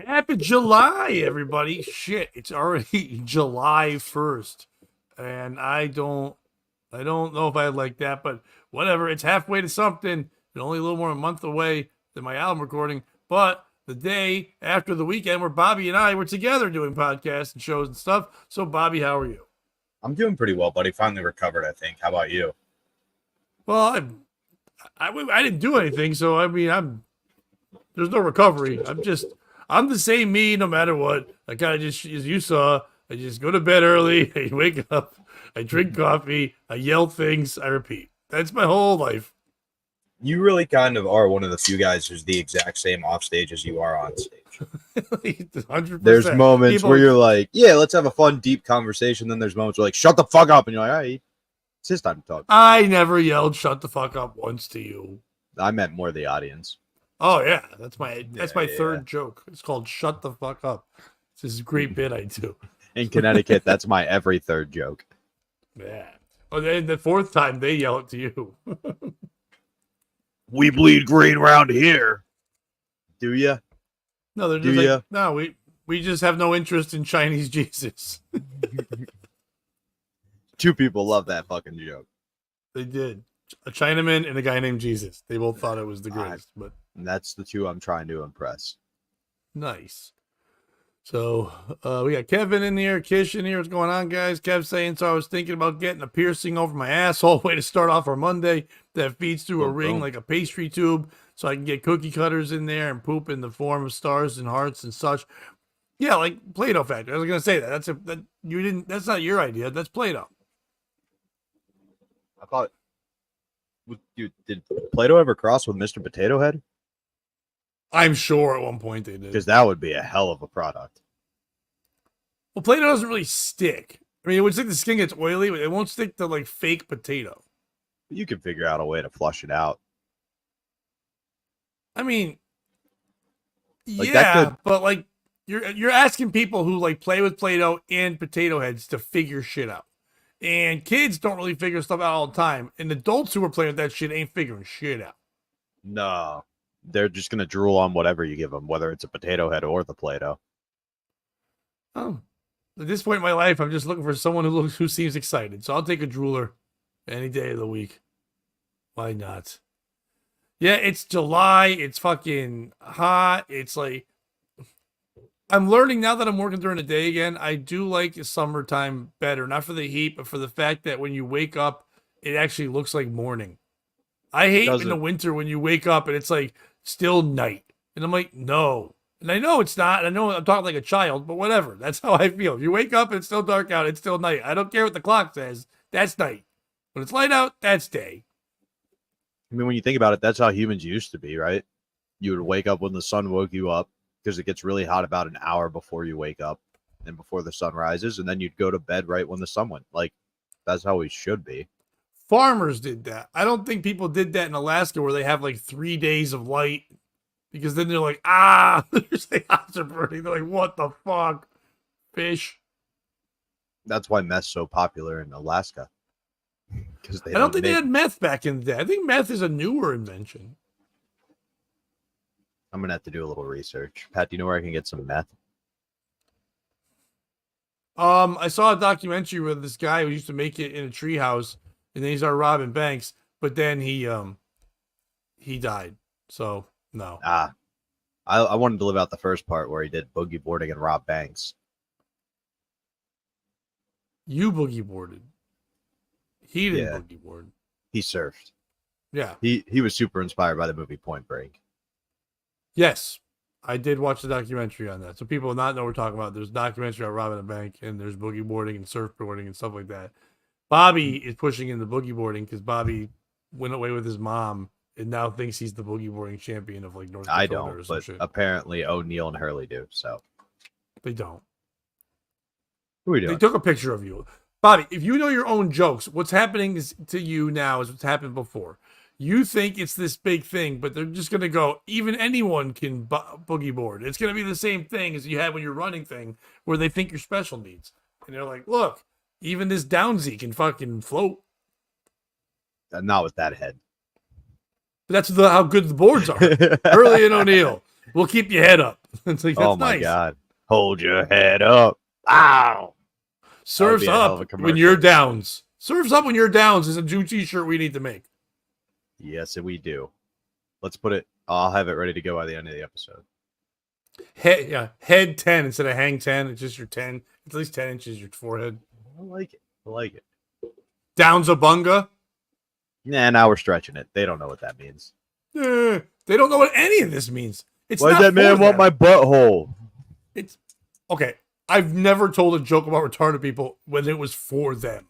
Happy July, everybody. Shit, it's already July 1st. And I don't know if I like that, but whatever. It's halfway to something. And only a little more than a month away than my album recording. But the day after the weekend where Bobby and I were together doing podcasts and shows and stuff. So Bobby, how are you? I'm doing pretty well, buddy. Finally recovered, I think. How about you? Well, I didn't do anything, so I mean there's no recovery. I'm the same me no matter what. I kind of just, as you saw, I just go to bed early. I wake up. I drink coffee. I yell things. I repeat. That's my whole life. You really kind of are one of the few guys who's the exact same off stage as you are on stage. 100%. There's moments People, where you're like, yeah, let's have a fun, deep conversation. Then there's moments where like, shut the fuck up. And you're like, all right, it's his time to talk. I never yelled "shut the fuck up" once to you. I meant more the audience. Oh yeah, that's my Yeah. third joke. It's called "shut the fuck up." This is a great bit I do. In Connecticut, that's my every third joke. Yeah. Oh, then the fourth time they yell it to you. We bleed green around here. Do ya? No, they're Do just ya? like, no, we just have no interest in Chinese Jesus. Two people love that fucking joke. They did. A Chinaman and a guy named Jesus. They both thought it was the greatest, but And that's the two I'm trying to impress. nice. So we got Kevin in here, Kish in here. What's going on, guys? Kev saying, so I was thinking about getting a piercing over my asshole. Way to start off our Monday that feeds through a Boom, ring boom. like a pastry tube, so I can get cookie cutters in there and poop in the form of stars and hearts and such. Yeah, like Play-Doh factory. I was gonna say that. That's not your idea. That's Play-Doh. I thought, dude, did Plato ever cross with Mr. Potato Head? I'm sure at one point they did. Because that would be a hell of a product. Well, Play-Doh doesn't really stick. I mean, it would stick. The skin gets oily, but it won't stick to like fake potato. You can figure out a way to flush it out. I mean, Like, that yeah, could- but like you're asking people who like play with Play-Doh and potato heads to figure shit out. And kids don't really figure stuff out all the time. And adults who are playing with that shit ain't figuring shit out. No, they're just gonna drool on whatever you give them, whether it's a potato head or the Play-Doh. Oh, at this point in my life, I'm just looking for someone who seems excited. So I'll take a drooler any day of the week. Why not? Yeah, it's July. It's fucking hot. It's like I'm learning now that I'm working during the day again. I do like the summertime better, not for the heat, but for the fact that when you wake up, it actually looks like morning. I hate in the Doesn't. winter when you wake up and it's like still night. And I'm like, no. And I know it's not. I know I'm talking like a child, but whatever. That's how I feel. If you wake up and it's still dark out, it's still night. I don't care what the clock says. That's night. When it's light out, that's day. I mean, when you think about it, that's how humans used to be, right? You would wake up when the sun woke you up because it gets really hot about an hour before you wake up and before the sun rises, and then you'd go to bed right when the sun went. Like, that's how we should be. Farmers did that. I don't think people did that in Alaska where they have like 3 days of light because then they're like, there's the eyes are burning. They're like, what the fuck? Fish. That's why meth's so popular in Alaska. Because I don't think they had meth back in the day. I think meth is a newer invention. I'm gonna have to do a little research. Pat, do you know where I can get some meth? I saw a documentary with this guy who used to make it in a treehouse, and then he started robbing banks, but then he died. So no. I wanted to live out the first part where he did boogie boarding and rob banks. You boogie boarded. He didn't Yeah. boogie board. He surfed. Yeah. He was super inspired by the movie Point Break. Yes. I did watch the documentary on that. So people not know what we're talking about. There's a documentary about robbing a bank, and there's boogie boarding and surfboarding and stuff like that. Bobby is pushing in the boogie boarding because Bobby went away with his mom and now thinks he's the boogie boarding champion of like North Dakota I or don't, some but shit. apparently O'Neill and Hurley do. So They don't. who are we They doing? took a picture of you. Bobby, if you know your own jokes, what's happening to you now is what's happened before. You think it's this big thing, but they're just going to go, even anyone can boogie board. It's going to be the same thing as you had when you're running thing, where they think you're special needs. And they're like, look, even this Downsy can fucking float. Not with that head. But that's how good the boards are. Hurley and O'Neill. We'll keep your head up. It's like, Oh that's my nice. god. Hold your head up. Ow. Surfs be a hell of a up when you're commercial. downs. Surfs up when you're downs is a Jew t-shirt we need to make. Yes, we do. Let's put it. I'll have it ready to go by the end of the episode. Head 10 instead of hang 10. It's just your 10. It's at least 10 inches your forehead. I like it. I like it. Downs a bunga. Nah, now we're stretching it. They don't know what that means. They don't know what any of this means. It's Why not does that man for want them. my butthole? It's okay. I've never told a joke about retarded people when it was for them.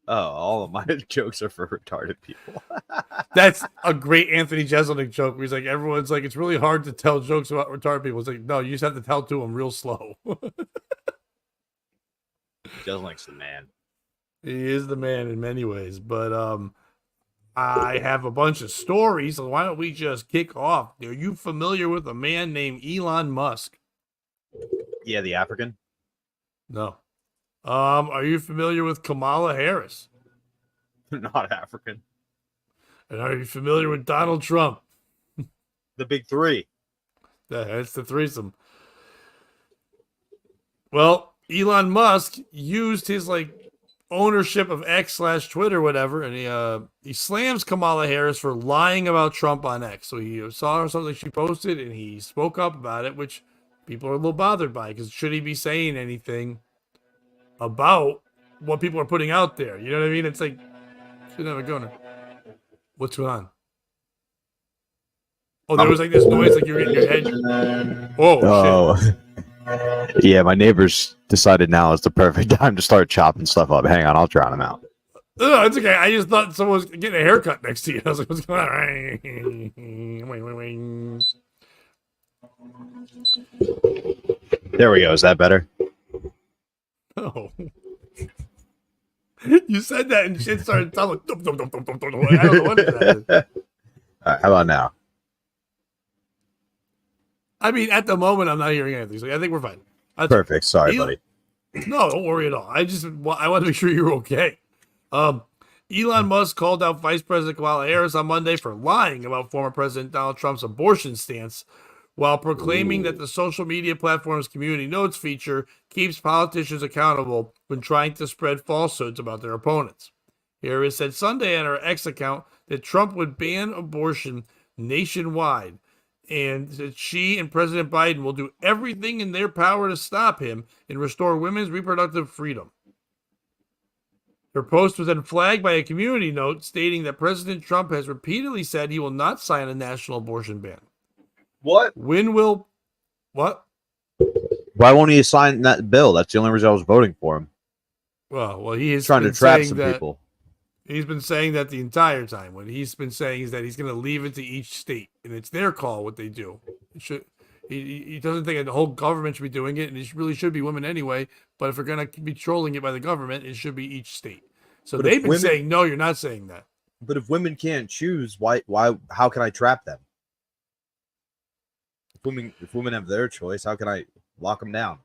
Oh, all of my jokes are for retarded people. That's a great Anthony Jeselnik joke where he's like, everyone's like, it's really hard to tell jokes about retarded people. It's like, no, you just have to tell to them real slow. Jeselnik's the man. He is the man in many ways, but I have a bunch of stories, so why don't we just kick off? Are you familiar with a man named Elon Musk? Yeah, the African. No. Are you familiar with Kamala Harris? Not African. And are you familiar with Donald Trump? The big three. That's the threesome. Well, Elon Musk used his ownership of X/Twitter, whatever, and he slams Kamala Harris for lying about Trump on X. So he saw something she posted and he spoke up about it, which people are a little bothered by because should he be saying anything about what people are putting out there? You know what I mean? It's like, should never go there. What's going on? Oh, there was this noise like you're getting your head. Oh, shit. Yeah, my neighbors decided now is the perfect time to start chopping stuff up. Hang on, I'll drown them out. No, it's okay. I just thought someone was getting a haircut next to you. I was like, what's going on? There we go. Is that better? Oh. You said that and shit started sounding like, dum, dum, dum, dum, dum, dum. I don't know what that is. All right, how about now? I mean, at the moment, I'm not hearing anything. So I think we're fine. Perfect. Sorry, buddy. No, don't worry at all. I want to make sure you're okay. Elon Musk called out Vice President Kamala Harris on Monday for lying about former President Donald Trump's abortion stance, while proclaiming that the social media platform's community notes feature keeps politicians accountable when trying to spread falsehoods about their opponents. Harris said Sunday on her X account that Trump would ban abortion nationwide, and that she and President Biden will do everything in their power to stop him and restore women's reproductive freedom. Her post was then flagged by a community note stating that President Trump has repeatedly said he will not sign a national abortion ban. What? What? Why won't he sign that bill? That's the only reason I was voting for him. Well, he is Trying to trap some people. He's been saying that the entire time. What he's been saying is that he's going to leave it to each state, and it's their call what they do. He doesn't think the whole government should be doing it, and it really should be women anyway. But if we're going to be trolling it by the government, it should be each state. So But they've been saying, no, you're not saying that. But if women can't choose, why? How can I trap them? If women have their choice, how can I lock them down?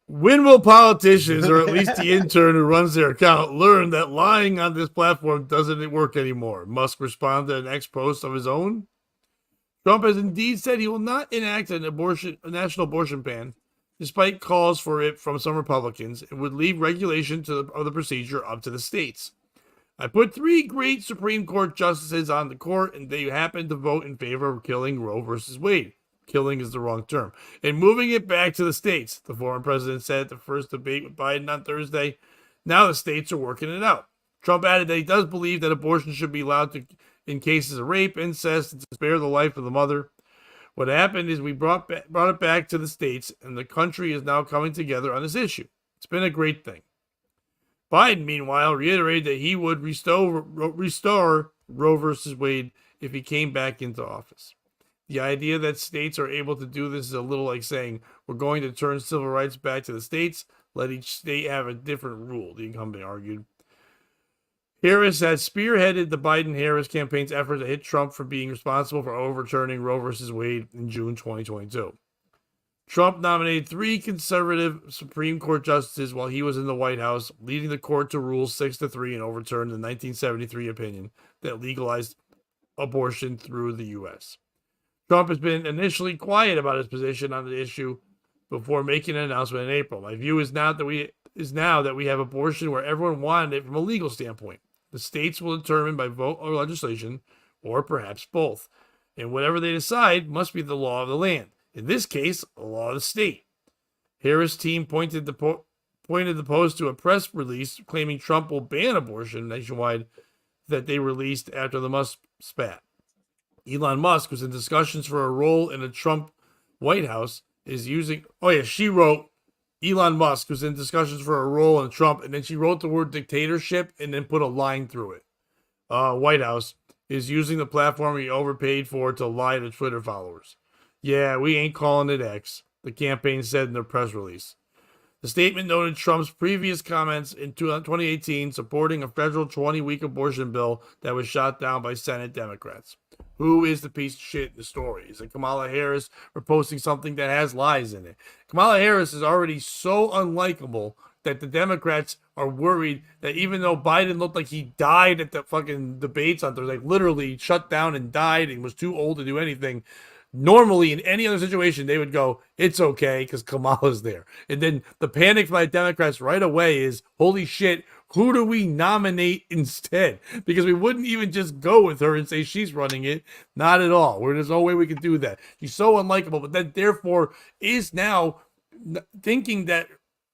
When will politicians, or at least the intern who runs their account, learn that lying on this platform doesn't work anymore? Musk responded to an X post of his own. Trump has indeed said he will not enact a national abortion ban, despite calls for it from some Republicans, and would leave regulation of the procedure up to the states. I put 3 great Supreme Court justices on the court, and they happened to vote in favor of killing Roe versus Wade. Killing is the wrong term. And moving it back to the states, the former president said at the first debate with Biden on Thursday. Now the states are working it out. Trump added that he does believe that abortion should be allowed in cases of rape, incest, and to spare the life of the mother. What happened is we brought it back to the states, and the country is now coming together on this issue. It's been a great thing. Biden, meanwhile, reiterated that he would restore Roe versus Wade if he came back into office. The idea that states are able to do this is a little like saying, we're going to turn civil rights back to the states, let each state have a different rule, the incumbent argued. Harris had spearheaded the Biden-Harris campaign's effort to hit Trump for being responsible for overturning Roe versus Wade in June 2022. Trump nominated 3 conservative Supreme Court justices while he was in the White House, leading the court to rule 6-3 and overturn the 1973 opinion that legalized abortion through the U.S. Trump has been initially quiet about his position on the issue before making an announcement in April. My view is now that we have abortion where everyone wanted it from a legal standpoint. The states will determine by vote or legislation, or perhaps both. And whatever they decide must be the law of the land. In this case, a law of the state. Harris' team pointed the Post to a press release claiming Trump will ban abortion nationwide that they released after the Musk spat. Elon Musk was in discussions for a role in a Trump White House she wrote Elon Musk was in discussions for a role in Trump, and then she wrote the word dictatorship and then put a line through it. White House is using the platform he overpaid for to lie to Twitter followers. Yeah, we ain't calling it X, the campaign said in their press release. The statement noted Trump's previous comments in 2018 supporting a federal 20-week abortion bill that was shot down by Senate Democrats. Who is the piece of shit in the story? Is it Kamala Harris for posting something that has lies in it? Kamala Harris is already so unlikable that the Democrats are worried that even though Biden looked like he died at the fucking debates on Thursday, like literally shut down and died and was too old to do anything, normally in any other situation, they would go, it's okay because Kamala's there. And then the panic by Democrats right away is, holy shit, who do we nominate instead? Because we wouldn't even just go with her and say she's running it. Not at all. There's no way we could do that. She's so unlikable, but then therefore is now thinking that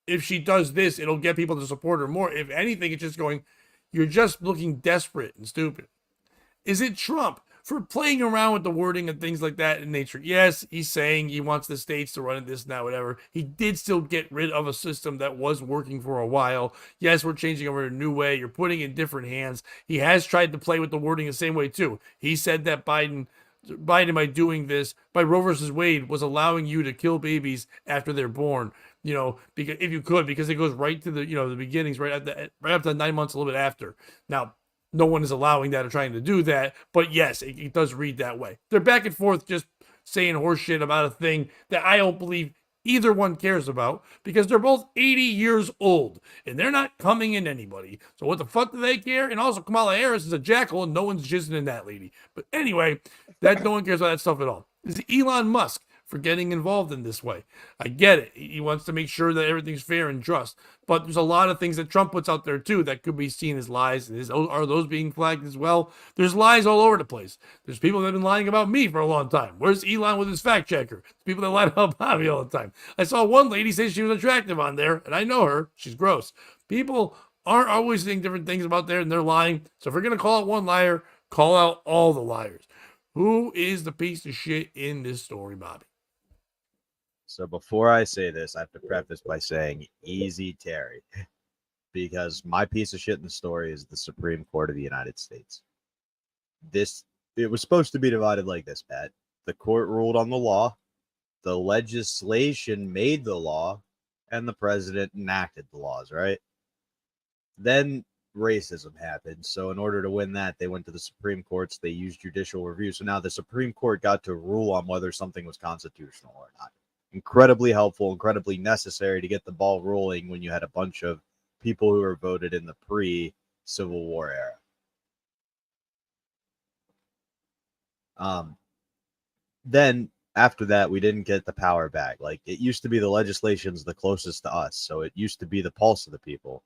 if she does this, it'll get people to support her more. If anything, it's just going, you're just looking desperate and stupid. Is it Trump for playing around with the wording and things like that in nature? Yes, he's saying he wants the states to run it, this, now, whatever. He did still get rid of a system that was working for a while. Yes, we're changing over a new way. You're putting it in different hands. He has tried to play with the wording the same way, too. He said that Biden, by doing this, by Roe versus Wade, was allowing you to kill babies after they're born. Because if you could, because it goes right to the beginnings, right after 9 months, a little bit after. Now, no one is allowing that or trying to do that, but yes, it does read that way. They're back and forth just saying horseshit about a thing that I don't believe either one cares about because they're both 80 years old and they're not coming in anybody. So what the fuck do they care? And also Kamala Harris is a jackal and no one's jizzing in that lady. But anyway, that no one cares about that stuff at all. This is Elon Musk for getting involved in this way. I get it. He wants to make sure that everything's fair and just. But there's a lot of things that Trump puts out there too that could be seen as lies. Are those being flagged as well? There's lies all over the place. There's people that have been lying about me for a long time. Where's Elon with his fact checker? There's people that lie about Bobby all the time. I saw one lady say she was attractive on there, and I know her. She's gross. People aren't always saying different things about there, and they're lying. So if we're going to call out one liar, call out all the liars. Who is the piece of shit in this story, Bobby? So before I say this, I have to preface by saying easy, Terry, because my piece of shit in the story is the Supreme Court of the United States. It was supposed to be divided like this, Pat. The court ruled on the law, the legislation made the law, and the president enacted the laws, right? Then racism happened. So in order to win that, they went to the Supreme Courts. They used judicial review. So now the Supreme Court got to rule on whether something was constitutional or not. Incredibly helpful, incredibly necessary to get the ball rolling when you had a bunch of people who were voted in the pre-Civil War era. Then after that, we didn't get the power back. Like, it used to be the legislation's the closest to us, so it used to be the pulse of the people.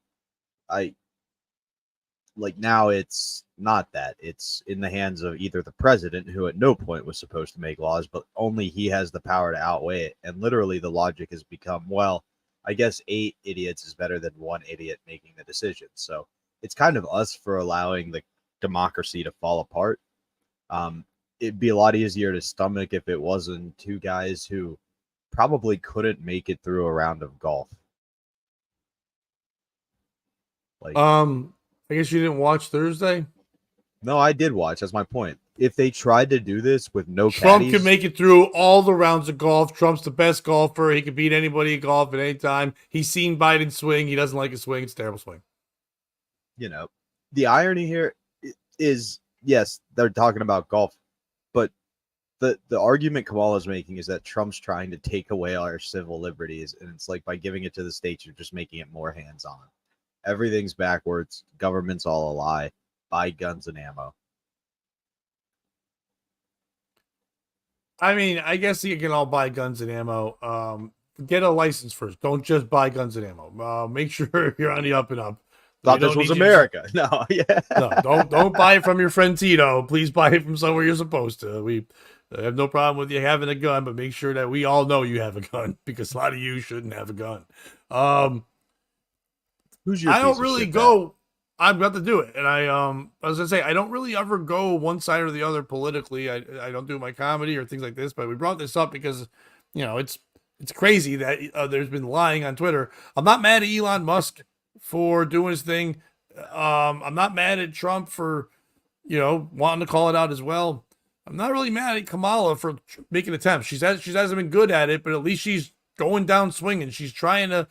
Now it's not that. It's in the hands of either the president, who at no point was supposed to make laws, but only he has the power to outweigh it. And literally the logic has become, well, I guess 8 idiots is better than 1 idiot making the decision. So it's kind of us for allowing the democracy to fall apart. It'd be a lot easier to stomach if it wasn't 2 guys who probably couldn't make it through a round of golf. I guess you didn't watch Thursday? No, I did watch. That's my point. If they tried to do this with no Trump caddies, could make it through all the rounds of golf. Trump's the best golfer. He could beat anybody at golf at any time. He's seen Biden swing. He doesn't like his swing. It's a terrible swing. The irony here is, yes, they're talking about golf, but the argument Kamala's making is that Trump's trying to take away our civil liberties, and it's like by giving it to the states, you're just making it more hands-on. Everything's backwards. Government's all a lie. Buy guns and ammo. I mean, I guess you can all buy guns and ammo. Get a license first. Don't just buy guns and ammo. Make sure you're on the up and up. We Thought this don't was need you to- America. No, yeah. No, don't buy it from your friend Tito. Please buy it from somewhere you're supposed to. We have no problem with you having a gun, but make sure that we all know you have a gun because a lot of you shouldn't have a gun. Who's your I don't piece of really shit, go. I've got to do it, and I was gonna say I don't really ever go one side or the other politically. I don't do my comedy or things like this, but we brought this up because it's crazy that there's been lying on Twitter. I'm not mad at Elon Musk for doing his thing. I'm not mad at Trump for wanting to call it out as well. I'm not really mad at Kamala for making attempts. She hasn't been good at it, but at least she's going down swinging. She's trying to.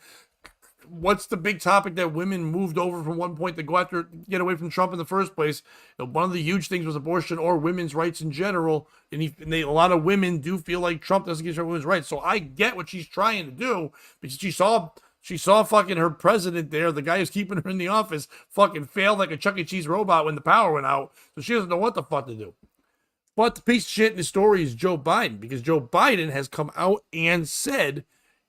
What's the big topic that women moved over from one point to go after, get away from Trump in the first place? One of the huge things was abortion or women's rights in general. And a lot of women do feel like Trump doesn't give women's rights. So I get what she's trying to do because she saw fucking her president there, the guy who's keeping her in the office, fucking failed like a Chuck E. Cheese robot when the power went out. So she doesn't know what the fuck to do. But the piece of shit in the story is Joe Biden, because Joe Biden has come out and said,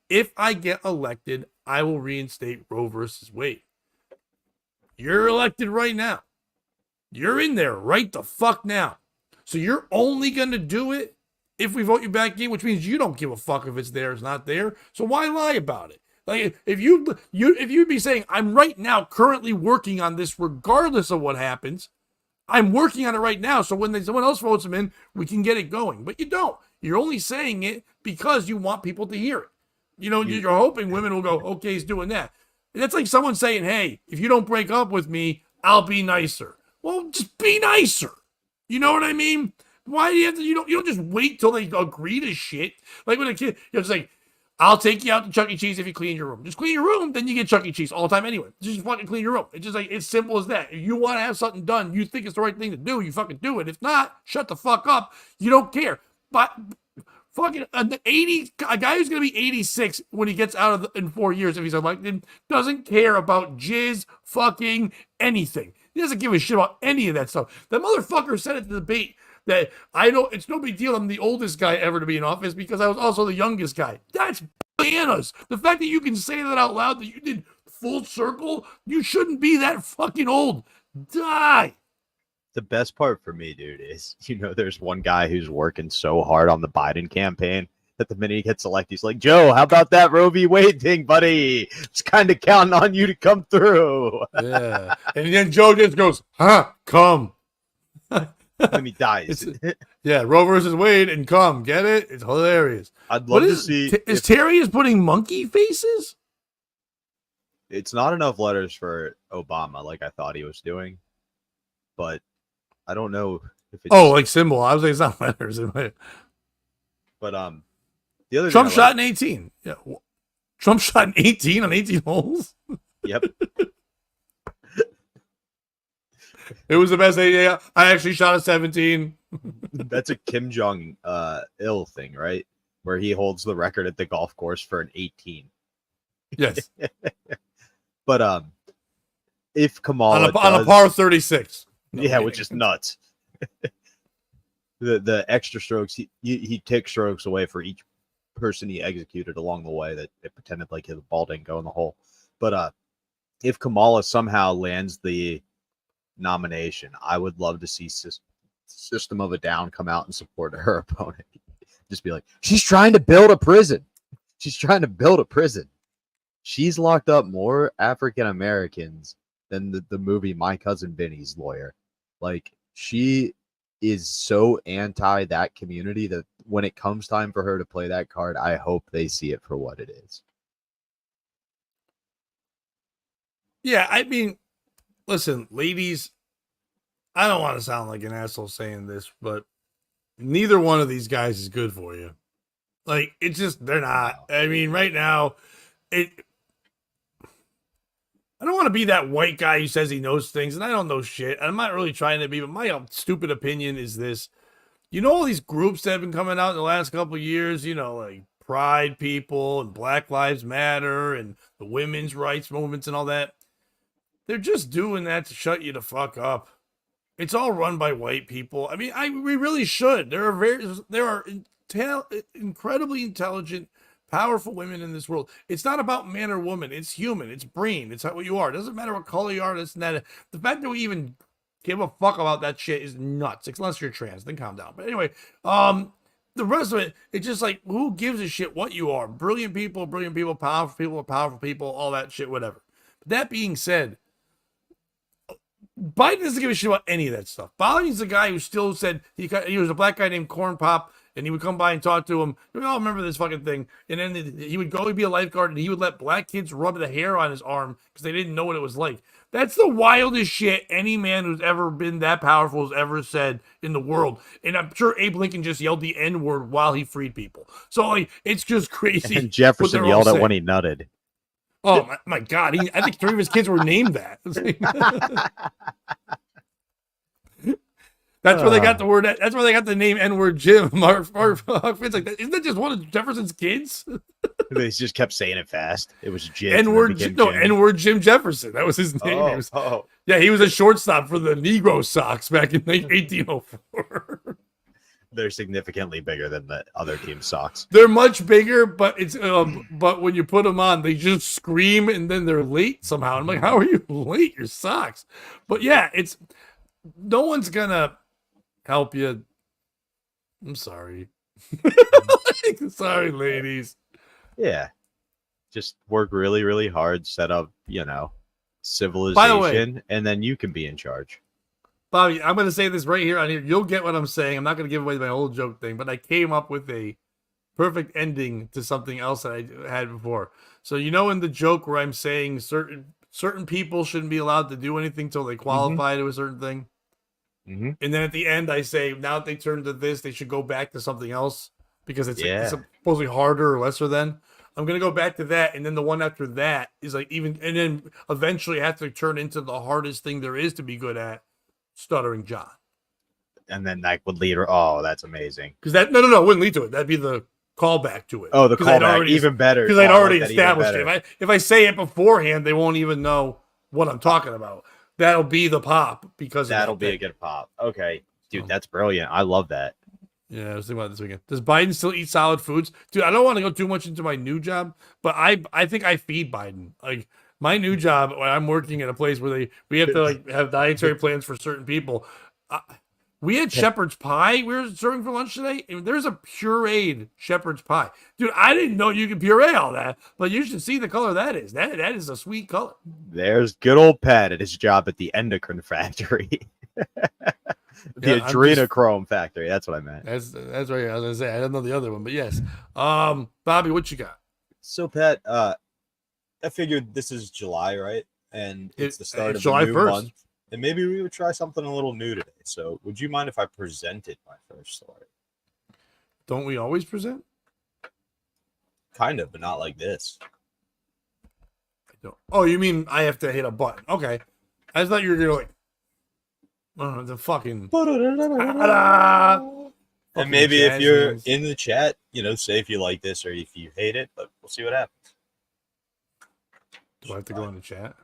if I get elected, I will reinstate Roe versus Wade. You're elected right now. You're in there right the fuck now. So you're only going to do it if we vote you back in, which means you don't give a fuck if it's there or it's not there. So why lie about it? Like if you'd be saying, I'm right now currently working on this regardless of what happens. I'm working on it right now. So when someone else votes him in, we can get it going. But you don't. You're only saying it because you want people to hear it. You're hoping women will go, okay, he's doing that. And that's like someone saying, hey, if you don't break up with me, I'll be nicer. Well, just be nicer. You know what I mean? Why do you have to, you don't just wait till they agree to shit. Like when a kid, it's like, I'll take you out to Chuck E. Cheese if you clean your room. Just clean your room, then you get Chuck E. Cheese all the time anyway. Just fucking clean your room. It's just like, it's simple as that. If you want to have something done, you think it's the right thing to do, you fucking do it. If not, shut the fuck up. You don't care. But fucking a guy who's gonna be 86 when he gets out in 4 years, if he's elected, doesn't care about jizz, fucking anything. He doesn't give a shit about any of that stuff. The motherfucker said at the debate that it's no big deal. I'm the oldest guy ever to be in office because I was also the youngest guy. That's bananas. The fact that you can say that out loud, that you did full circle, you shouldn't be that fucking old. Die. The best part for me, dude, is there's one guy who's working so hard on the Biden campaign that the minute he gets elected, he's like, Joe, how about that Roe v. Wade thing, buddy? It's kind of counting on you to come through. Yeah. And then Joe just goes, come. And he dies. Yeah, Roe versus Wade and come. Get it? It's hilarious. I'd love to see. Is Terry putting monkey faces? It's not enough letters for Obama like I thought he was doing. But I don't know if it's like symbol. I was like, it's not letters. But the other Trump shot in 18. Yeah. Trump shot in 18 on 18 holes. Yep. It was the best. Yeah, I actually shot a 17. That's a Kim Jong Il thing, right? Where he holds the record at the golf course for an 18. Yes. But if Kamala on a par 36. No, which is nuts. the extra strokes, he took strokes away for each person he executed along the way that it pretended like his ball didn't go in the hole. But if Kamala somehow lands the nomination, I would love to see System of a Down come out and support her opponent. Just be like, she's trying to build a prison. She's trying to build a prison. She's locked up more African Americans than the movie My Cousin Vinny's Lawyer. Like, she is so anti that community that when it comes time for her to play that card, I hope they see it for what it is. Yeah, I mean, listen, ladies, I don't want to sound like an asshole saying this, but neither one of these guys is good for you. Like, it's just, they're not. I mean, right now, I don't want to be that white guy who says he knows things, and I don't know shit. I'm not really trying to be, but my stupid opinion is this. All these groups that have been coming out in the last couple of years, like Pride people and Black Lives Matter and the women's rights movements and all that. They're just doing that to shut you the fuck up. It's all run by white people. I mean, we really should. There are incredibly intelligent, powerful women in this world. It's not about man or woman. It's human. It's brain. It's what you are. It doesn't matter what color you are. This and that. The fact that we even give a fuck about that shit is nuts. Unless you're trans, then calm down. But anyway, the rest of it, it's just like, who gives a shit what you are? Brilliant people, powerful people, all that shit, whatever. But that being said, Biden doesn't give a shit about any of that stuff. Biden's the guy who still said he was a black guy named Corn Pop, and he would come by and talk to him. We all remember this fucking thing. And then he would go and be a lifeguard, and he would let black kids rub the hair on his arm because they didn't know what it was like. That's the wildest shit any man who's ever been that powerful has ever said in the world. And I'm sure Abe Lincoln just yelled the N-word while he freed people. So, like, it's just crazy. And Jefferson yelled at when he nutted. Oh, my God. I think 3 of his kids were named that. That's where they got the word. That's where they got the name N-word Jim. It's like, isn't that just one of Jefferson's kids? They just kept saying it fast. It was Jim. N-word Jim Jefferson. That was his name. Yeah, he was a shortstop for the Negro Sox back in 1804. They're significantly bigger than the other team's socks. They're much bigger, but it's but when you put them on, they just scream and then they're late somehow. I'm like, how are you late? Your socks. But yeah, it's no one's gonna help you. I'm sorry. Sorry, ladies. Yeah. Just work really, really hard, set up, civilization, By the way, and then you can be in charge. Bobby, I'm going to say this right here on here. You'll get what I'm saying. I'm not going to give away my whole joke thing, but I came up with a perfect ending to something else that I had before. So, in the joke where I'm saying certain people shouldn't be allowed to do anything till they qualify to a certain thing. Mm-hmm. And then at the end, I say, now that they turn to this, they should go back to something else because it's supposedly harder or lesser than. I'm going to go back to that. And then the one after that is like and then eventually have to turn into the hardest thing there is to be good at. Stuttering John. And then that would lead her. Oh, that's amazing. Because that no, wouldn't lead to it. That'd be the callback to it. Oh, the callback, even better. Because I'd already established it. If I say it beforehand, they won't even know what I'm talking about. That'll be the pop because that'll be a good pop. Okay, dude, that's brilliant. I love that. Yeah, I was thinking about this weekend. Does Biden still eat solid foods? Dude, I don't want to go too much into my new job, but I think I feed Biden. Like, my new job, when I'm working at a place where we have to have dietary plans for certain people. We had shepherd's pie we were serving for lunch today, and there's a pureed shepherd's pie. Dude, I didn't know you could puree all that, but you should see the color that is. That is a sweet color. There's good old Pat at his job at the endocrine factory. The adrenochrome factory. That's what I meant. That's right. I was gonna say I don't know the other one, but yes. Bobby, what you got? So Pat, I figured this is July, right? And it's the start of July the new 1st. month. And maybe we would try something a little new today. So would you mind if I presented my first story? Don't we always present? Kind of, but not like this. I don't. Oh, you mean I have to hit a button? Okay. I thought you were gonna the fucking. And maybe if you're in the chat, say if you like this or if you hate it, but we'll see what happens. Do I have to go in the chat?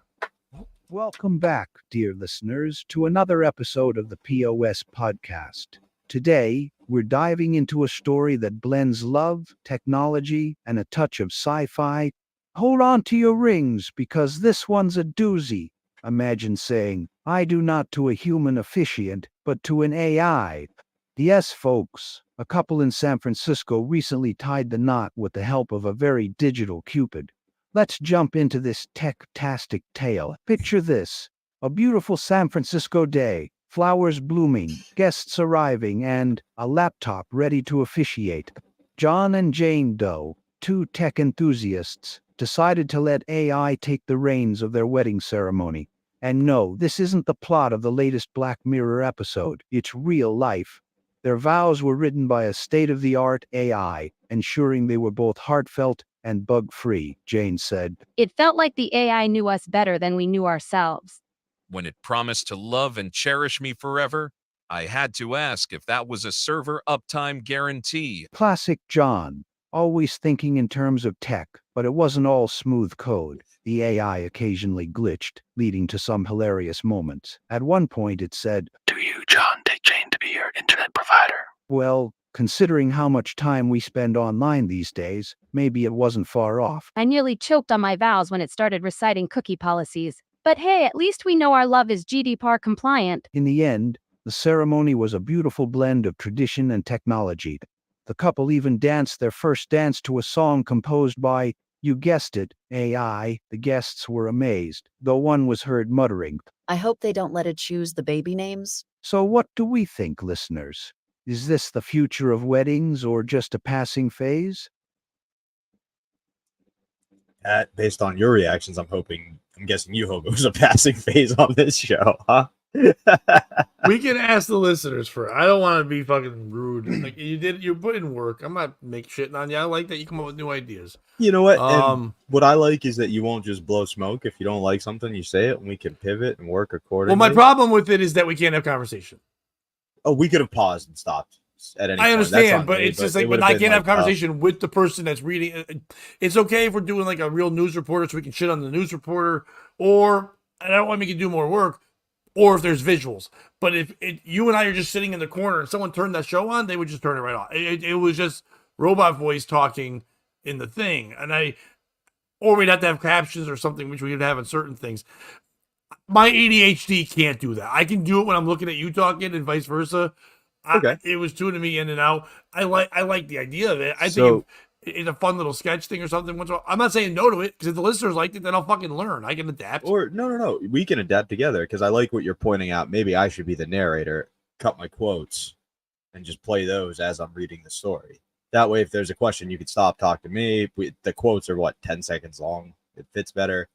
Welcome back, dear listeners, to another episode of the POS podcast. Today, we're diving into a story that blends love, technology, and a touch of sci-fi. Hold on to your rings, because this one's a doozy. Imagine saying, I do not to a human officiant, but to an AI. Yes, folks, a couple in San Francisco recently tied the knot with the help of a very digital Cupid. Let's jump into this tech-tastic tale. Picture this: a beautiful San Francisco day, flowers blooming, guests arriving, and a laptop ready to officiate. John and Jane Doe, two tech enthusiasts, decided to let AI take the reins of their wedding ceremony. And no, this isn't the plot of the latest Black Mirror episode. It's real life. Their vows were written by a state-of-the-art AI, ensuring they were both heartfelt and bug-free, Jane said. It felt like the AI knew us better than we knew ourselves. When it promised to love and cherish me forever, I had to ask if that was a server uptime guarantee. Classic John, always thinking in terms of tech, but it wasn't all smooth code. The AI occasionally glitched, leading to some hilarious moments. At one point it said, Do you, John, take Jane to be your internet provider? well, Considering how much time we spend online these days, maybe it wasn't far off. I nearly choked on my vows when it started reciting cookie policies. But hey, at least we know our love is GDPR compliant. In the end, the ceremony was a beautiful blend of tradition and technology. The couple even danced their first dance to a song composed by, you guessed it, AI. The guests were amazed, though one was heard muttering. I hope they don't let it choose the baby names. So what do we think, listeners? Is this the future of weddings or just a passing phase? Based on your reactions, I'm guessing you hope it was a passing phase on this show, huh? We can ask the listeners for. I don't want to be fucking rude. Like you put in work. I'm not make shitting on you. I like that you come up with new ideas. You know what? And what I like is that you won't just blow smoke. If you don't like something, you say it, and we can pivot and work accordingly. Well, my problem with it is that we can't have conversation. Oh, we could have paused and stopped at any point. I That's understand, on but me, it's just it like, would but I been can't have like, conversation with the person that's reading. It's okay if we're doing like a real news reporter, so we can shit on the news reporter, or and I don't want to make you do more work, or if there's visuals. But if you and I are just sitting in the corner and someone turned that show on, they would just turn it right off. It was just robot voice talking in the thing, or we'd have to have captions or something, which we could have in certain things. My ADHD can't do that. I can do it when I'm looking at you talking and vice versa. Okay. It was tuning me in and out. I like the idea of it. I So- think it's a fun little sketch thing or something. I'm not saying no to it, because if the listeners liked it, then I'll fucking learn. I can adapt. Or no, we can adapt together, because I like what you're pointing out. Maybe I should be the narrator, cut my quotes, and just play those as I'm reading the story. That way, if there's a question, you could stop, talk to me. The quotes are 10 seconds long. It fits better.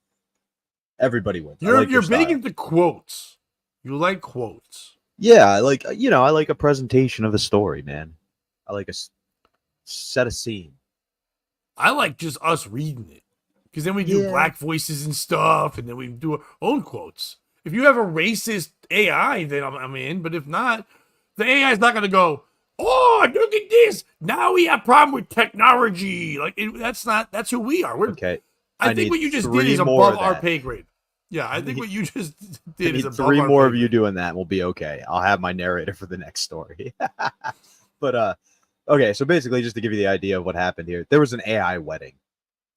Everybody wins. You're your big style. into quotes. You like quotes. Yeah, I like a presentation of a story, man. I like set a scene. I like just us reading it, because then we do Yeah. black voices and stuff, and then we do our own quotes. If you have a racist AI, then I'm in. But if not, the AI is not going to go, oh, look at this. Now we have a problem with technology. That's who we are. Okay. I I think need what you just did 3 is more above of our that. pay grade. Yeah, I think what you just I did is need above 3 our more pay of you grade. doing that, and we'll be okay. I'll have my narrator for the next story. But okay, so basically, just to give you the idea of what happened here, there was an AI wedding.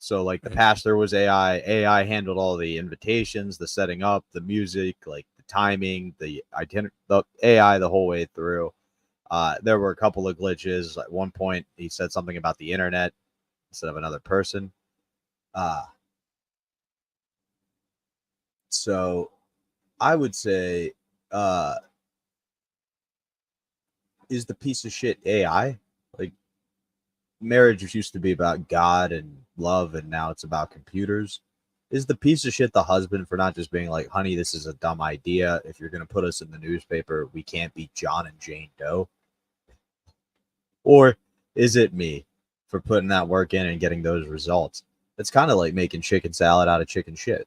So like the pastor was AI handled all the invitations, the setting up, the music, like the timing, the AI the whole way through. There were a couple of glitches. At one point, he said something about the internet instead of another person. So I would say, is the piece of shit AI? Like, marriage used to be about God and love, and now it's about computers. Is the piece of shit the husband for not just being like, honey, this is a dumb idea. If you're going to put us in the newspaper, we can't be John and Jane Doe? Or is it me for putting that work in and getting those results? It's kind of like making chicken salad out of chicken shit.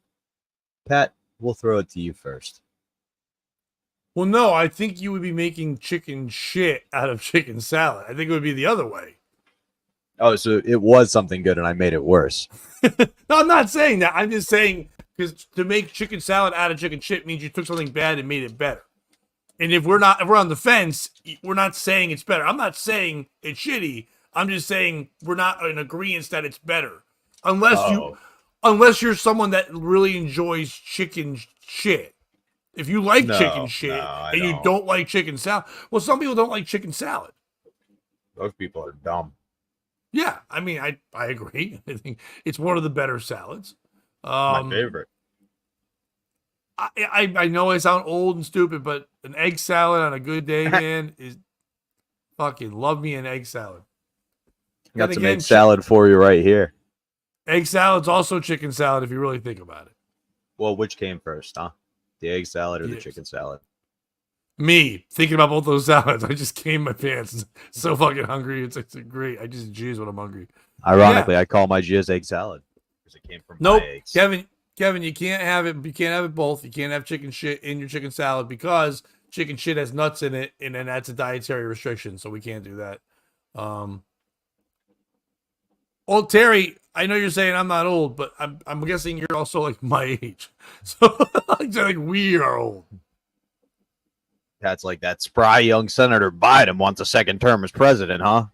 Pat, we'll throw it to you first. Well, no, I think you would be making chicken shit out of chicken salad. I think it would be the other way. Oh, so it was something good and I made it worse. No, I'm not saying that. I'm just saying, because to make chicken salad out of chicken shit means you took something bad and made it better. And if we're on the fence, we're not saying it's better. I'm not saying it's shitty. I'm just saying we're not in agreement that it's better. Unless you're someone that really enjoys chicken shit. If you like chicken shit and you don't like chicken salad, well, some people don't like chicken salad. Those people are dumb. Yeah, I mean, I agree. I think it's one of the better salads. My favorite. I know I sound old and stupid, but an egg salad on a good day, man, is fucking love me an egg salad. Got Then some again, egg salad for you right here. Egg salad's also chicken salad if you really think about it. Well, which came first, huh? The egg salad or the Yes. chicken salad? Me thinking about both those salads, I just came my pants. So fucking hungry. It's great. I just jizz when I'm hungry. Ironically, I call my jizz egg salad because it came from Nope, my eggs. Kevin, you can't have it. You can't have it both. You can't have chicken shit in your chicken salad because chicken shit has nuts in it, and then that's a dietary restriction. So we can't do that. Old Terry, I know you're saying I'm not old, but I'm guessing you're also like my age. So like we are old. Pat's like, that spry young Senator Biden wants a second term as president, huh?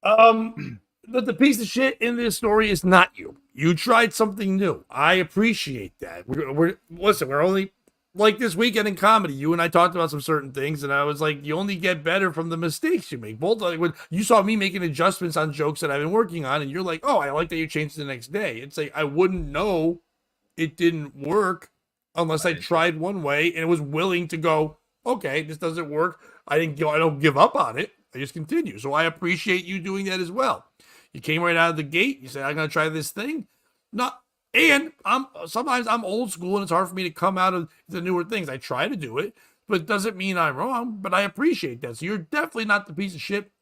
But the piece of shit in this story is not you. You tried something new. I appreciate that. Listen, we're only like this weekend in comedy. You and I talked about some certain things, and I was like, you only get better from the mistakes you make. Both like when you saw me making adjustments on jokes that I've been working on, and you're like, oh, I like that you changed the next day. It's like I wouldn't know it didn't work unless I tried one way and was willing to go, okay, this doesn't work. I don't give up on it. I just continue. So I appreciate you doing that as well. You came right out of the gate. You said, I'm going to try this thing. Sometimes I'm old school and it's hard for me to come out of the newer things. I try to do it, but it doesn't mean I'm wrong, but I appreciate that. So you're definitely not the piece of shit.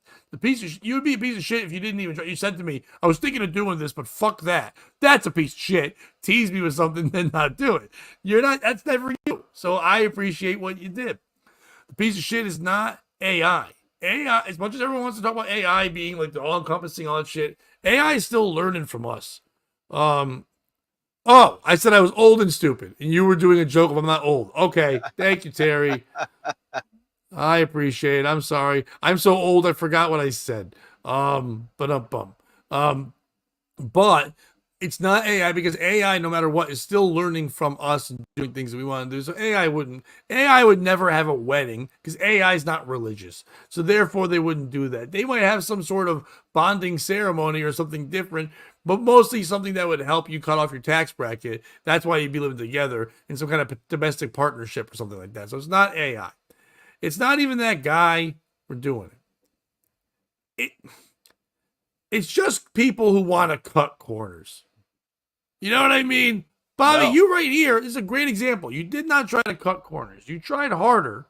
You would be a piece of shit if you didn't even try. You said to me, I was thinking of doing this, but fuck that. That's a piece of shit. Tease me with something, then not do it. That's never you. So I appreciate what you did. The piece of shit is not AI. AI, as much as everyone wants to talk about AI being like the all-encompassing, all that shit, AI is still learning from us. Oh, I said I was old and stupid, and you were doing a joke of I'm not old. Okay, thank you, Terry. I appreciate it. I'm sorry. I'm so old I forgot what I said. But it's not AI because AI, no matter what, is still learning from us and doing things that we want to do. So AI would never have a wedding because AI is not religious. So therefore they wouldn't do that. They might have some sort of bonding ceremony or something different, but mostly something that would help you cut off your tax bracket. That's why you'd be living together in some kind of domestic partnership or something like that. So it's not AI. It's not even that guy. We're doing it. It's just people who want to cut corners. You know what I mean? Bobby, No. you right here is a great example. You did not try to cut corners. You tried harder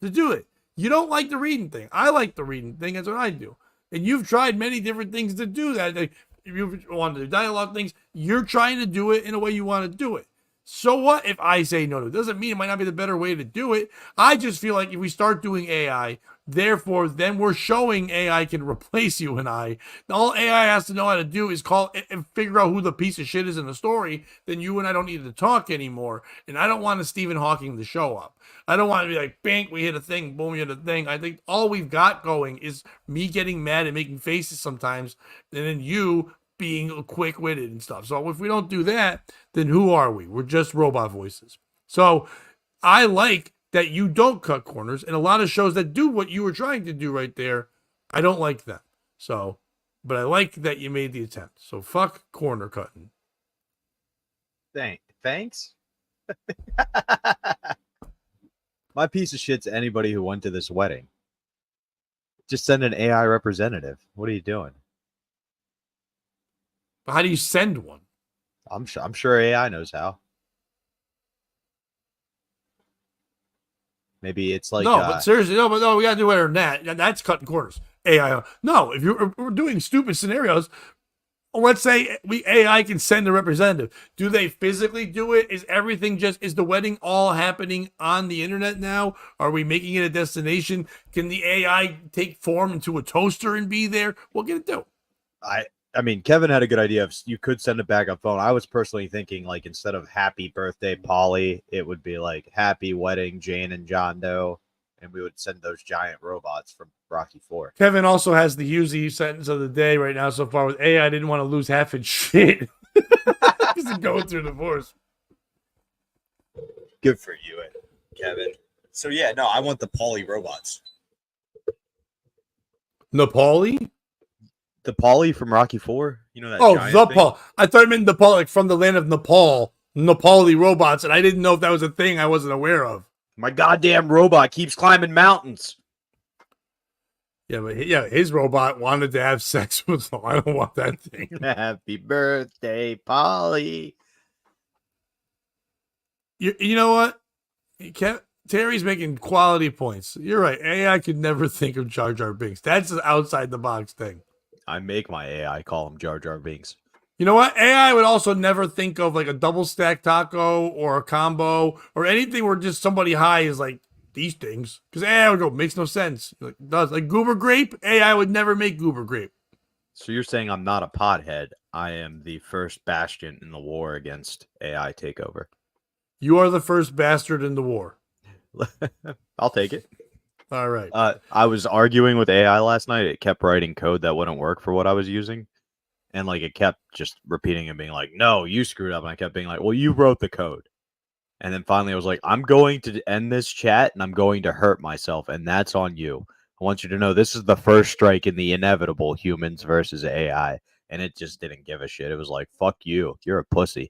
to do it. You don't like the reading thing. I like the reading thing. That's what I do. And you've tried many different things to do that. Like, if you want to do dialogue things, you're trying to do it in a way you want to do it. So what if I say no? It doesn't mean it might not be the better way to do it. I just feel like if we start doing AI, therefore, then we're showing AI can replace you and I. All AI has to know how to do is call and figure out who the piece of shit is in the story. Then you and I don't need to talk anymore. And I don't want to Stephen Hawking the show up. I don't want to be like, bang, we hit a thing, boom, we hit a thing. I think all we've got going is me getting mad and making faces sometimes, and then you being quick-witted and stuff. So if we don't do that, then who are we? We're just robot voices. So I like that you don't cut corners, and a lot of shows that do what you were trying to do right there, I don't like them. So, but I like that you made the attempt. So fuck corner cutting. Thanks. My piece of shit's anybody who went to this wedding. Just send an AI representative. What are you doing? But how do you send one? I'm sure AI knows how. Maybe it's like but seriously, no, we gotta do better than that. That's cutting corners. AI, no. If we're doing stupid scenarios, let's say AI can send a representative. Do they physically do it? Is the wedding all happening on the internet now? Are we making it a destination? Can the AI take form into a toaster and be there? What can it do? I mean, Kevin had a good idea of you could send a backup phone. I was personally thinking like instead of happy birthday Polly, it would be like happy wedding Jane and John Doe, and we would send those giant robots from Rocky IV. Kevin also has the Uzi sentence of the day right now so far with AI. I didn't want to lose half its shit. He's going through divorce. Good for you, Kevin. So yeah, no, I want the Polly robots. Nepali? The Polly from Rocky IV, you know that. Oh, giant the thing? Paul. I thought you meant Nepal, like from the land of Nepal. Nepali robots, and I didn't know if that was a thing I wasn't aware of. My goddamn robot keeps climbing mountains. Yeah, but his robot wanted to have sex with him. I don't want that thing. Happy birthday, Polly. You know what? Terry's making quality points. You're right. AI could never think of Jar Jar Binks. That's an outside the box thing. I make my AI call him Jar Jar Binks. You know what? AI would also never think of like a double stack taco or a combo or anything where just somebody high is like these things. Because AI would go, makes no sense. Like, it does. Like goober grape, AI would never make goober grape. So you're saying I'm not a pothead. I am the first bastion in the war against AI takeover. You are the first bastard in the war. I'll take it. All right. I was arguing with AI last night. It kept writing code that wouldn't work for what I was using. And like it kept just repeating and being like, no, you screwed up. And I kept being like, well, you wrote the code. And then finally I was like, I'm going to end this chat and I'm going to hurt myself. And that's on you. I want you to know this is the first strike in the inevitable humans versus AI. And it just didn't give a shit. It was like, fuck you. You're a pussy.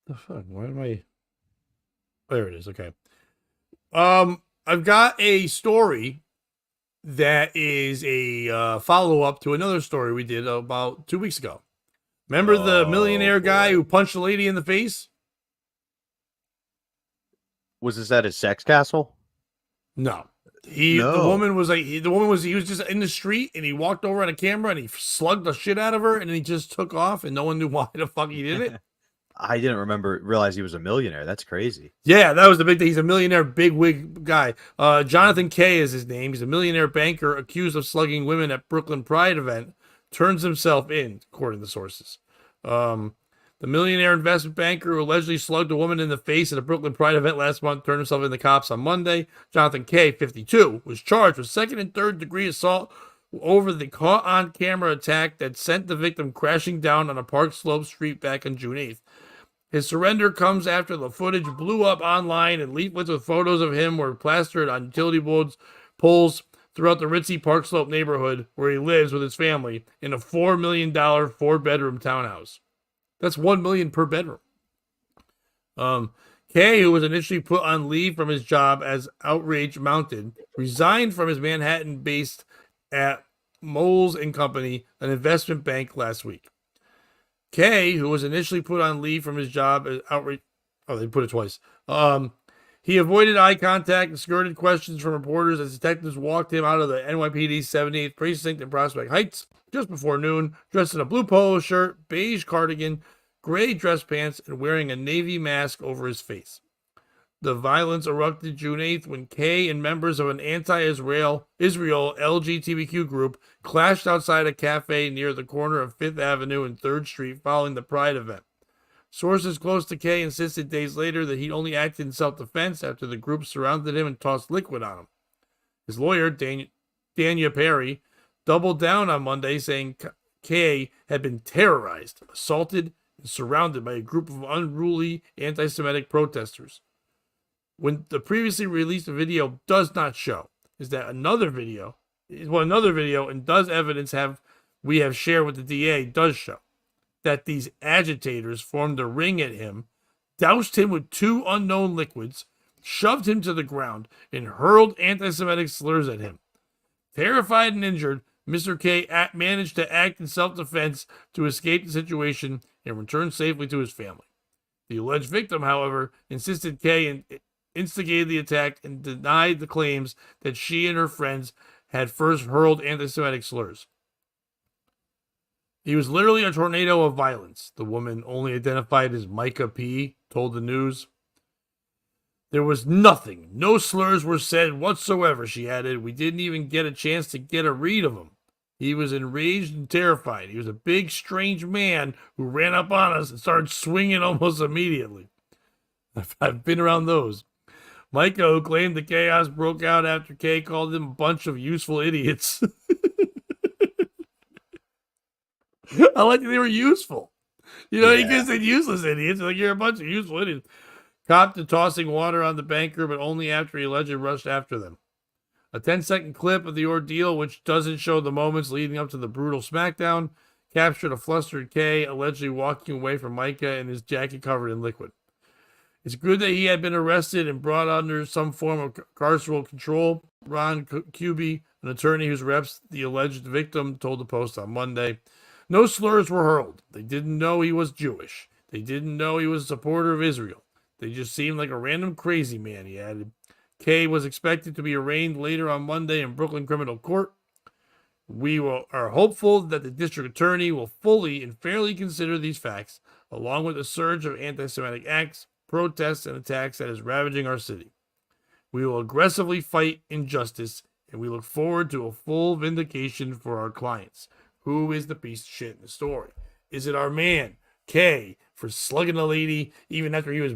The fuck? Why am I? There it is. Okay. I've got a story that is a follow up to another story we did about 2 weeks ago. Remember the millionaire guy who punched a lady in the face? Was this at his sex castle? No. The woman was like, he was just in the street and he walked over on a camera and he slugged the shit out of her and then he just took off and no one knew why the fuck he did it. I didn't realize he was a millionaire. That's crazy. Yeah, that was the big thing. He's a millionaire bigwig guy. Jonathan Kay is his name. He's a millionaire banker accused of slugging women at Brooklyn Pride event. Turns himself in, according to sources. The millionaire investment banker who allegedly slugged a woman in the face at a Brooklyn Pride event last month turned himself in the cops on Monday. Jonathan Kay, 52, was charged with second and third degree assault over the caught-on-camera attack that sent the victim crashing down on a Park Slope street back on June 8th. His surrender comes after the footage blew up online and leaflets with photos of him were plastered on utility poles throughout the ritzy Park Slope neighborhood where he lives with his family in a $4 million 4-bedroom townhouse. That's $1 million per bedroom. Kay, who was initially put on leave from his job as outrage mounted, resigned from his Manhattan-based at Moles and Company, an investment bank, last week. Kay, who was initially put on leave from his job as outrage... Oh, they put it twice. He avoided eye contact and skirted questions from reporters as detectives walked him out of the NYPD 78th Precinct in Prospect Heights just before noon, dressed in a blue polo shirt, beige cardigan, gray dress pants, and wearing a navy mask over his face. The violence erupted June 8th when Kay and members of an anti-Israel LGBTQ group clashed outside a cafe near the corner of 5th Avenue and 3rd Street following the Pride event. Sources close to Kay insisted days later that he only acted in self-defense after the group surrounded him and tossed liquid on him. His lawyer, Dania Perry, doubled down on Monday, saying Kay had been terrorized, assaulted, and surrounded by a group of unruly anti-Semitic protesters. When the previously released video does not show is that another video and does evidence we have shared with the DA does show that these agitators formed a ring at him, doused him with 2 unknown liquids, shoved him to the ground, and hurled anti-Semitic slurs at him. Terrified and injured, Mr. K managed to act in self-defense to escape the situation and return safely to his family. The alleged victim, however, insisted K instigated the attack and denied the claims that she and her friends had first hurled anti-Semitic slurs. He was literally a tornado of violence, the woman, only identified as Micah P., told the news. There was nothing. No slurs were said whatsoever, she added. We didn't even get a chance to get a read of him. He was enraged and terrified. He was a big, strange man who ran up on us and started swinging almost immediately. I've been around those. Micah, who claimed the chaos broke out after Kay called them a bunch of useful idiots. I like that they were useful. You know, you could have said useless idiots. Like, you're a bunch of useful idiots. Copped to tossing water on the banker, but only after he allegedly rushed after them. A 10-second clip of the ordeal, which doesn't show the moments leading up to the brutal smackdown, captured a flustered Kay allegedly walking away from Micah in his jacket covered in liquid. It's good that he had been arrested and brought under some form of carceral control. Ron Kuby, an attorney who's reps the alleged victim, told the Post on Monday. No slurs were hurled. They didn't know he was Jewish. They didn't know he was a supporter of Israel. They just seemed like a random crazy man, he added. Kay was expected to be arraigned later on Monday in Brooklyn Criminal Court. We are hopeful that the district attorney will fully and fairly consider these facts, along with the surge of anti-Semitic acts, protests, and attacks that is ravaging our city. We will aggressively fight injustice, and we look forward to a full vindication for our clients. Who is the piece of shit in the story? Is it our man, Kay, for slugging a lady, even after he was,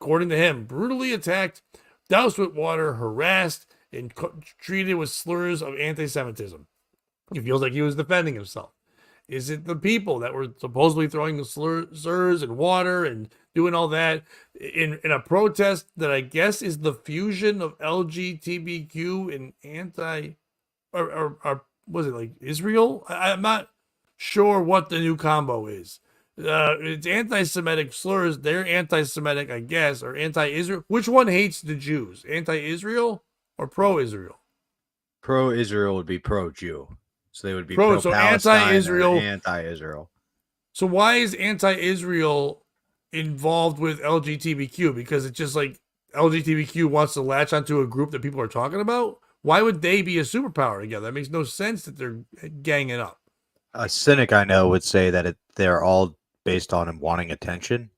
according to him, brutally attacked, doused with water, harassed, and treated with slurs of anti-Semitism. He feels like he was defending himself. Is it the people that were supposedly throwing the slurs and water and doing all that in a protest that I guess is the fusion of LGBTQ and or was it like Israel? I'm not sure what the new combo is. It's anti-Semitic slurs. They're anti-Semitic, I guess, or anti-Israel. Which one hates the Jews? Anti-Israel or pro-Israel? Pro-Israel would be pro-Jew. So they would be So pro-Palestine anti-Israel. or anti-Israel. So why is anti-Israel involved with LGBTQ? Because it's just like LGBTQ wants to latch onto a group that people are talking about? Why would they be a superpower together? That makes no sense that they're ganging up. A cynic I know would say that they're all based on him wanting attention.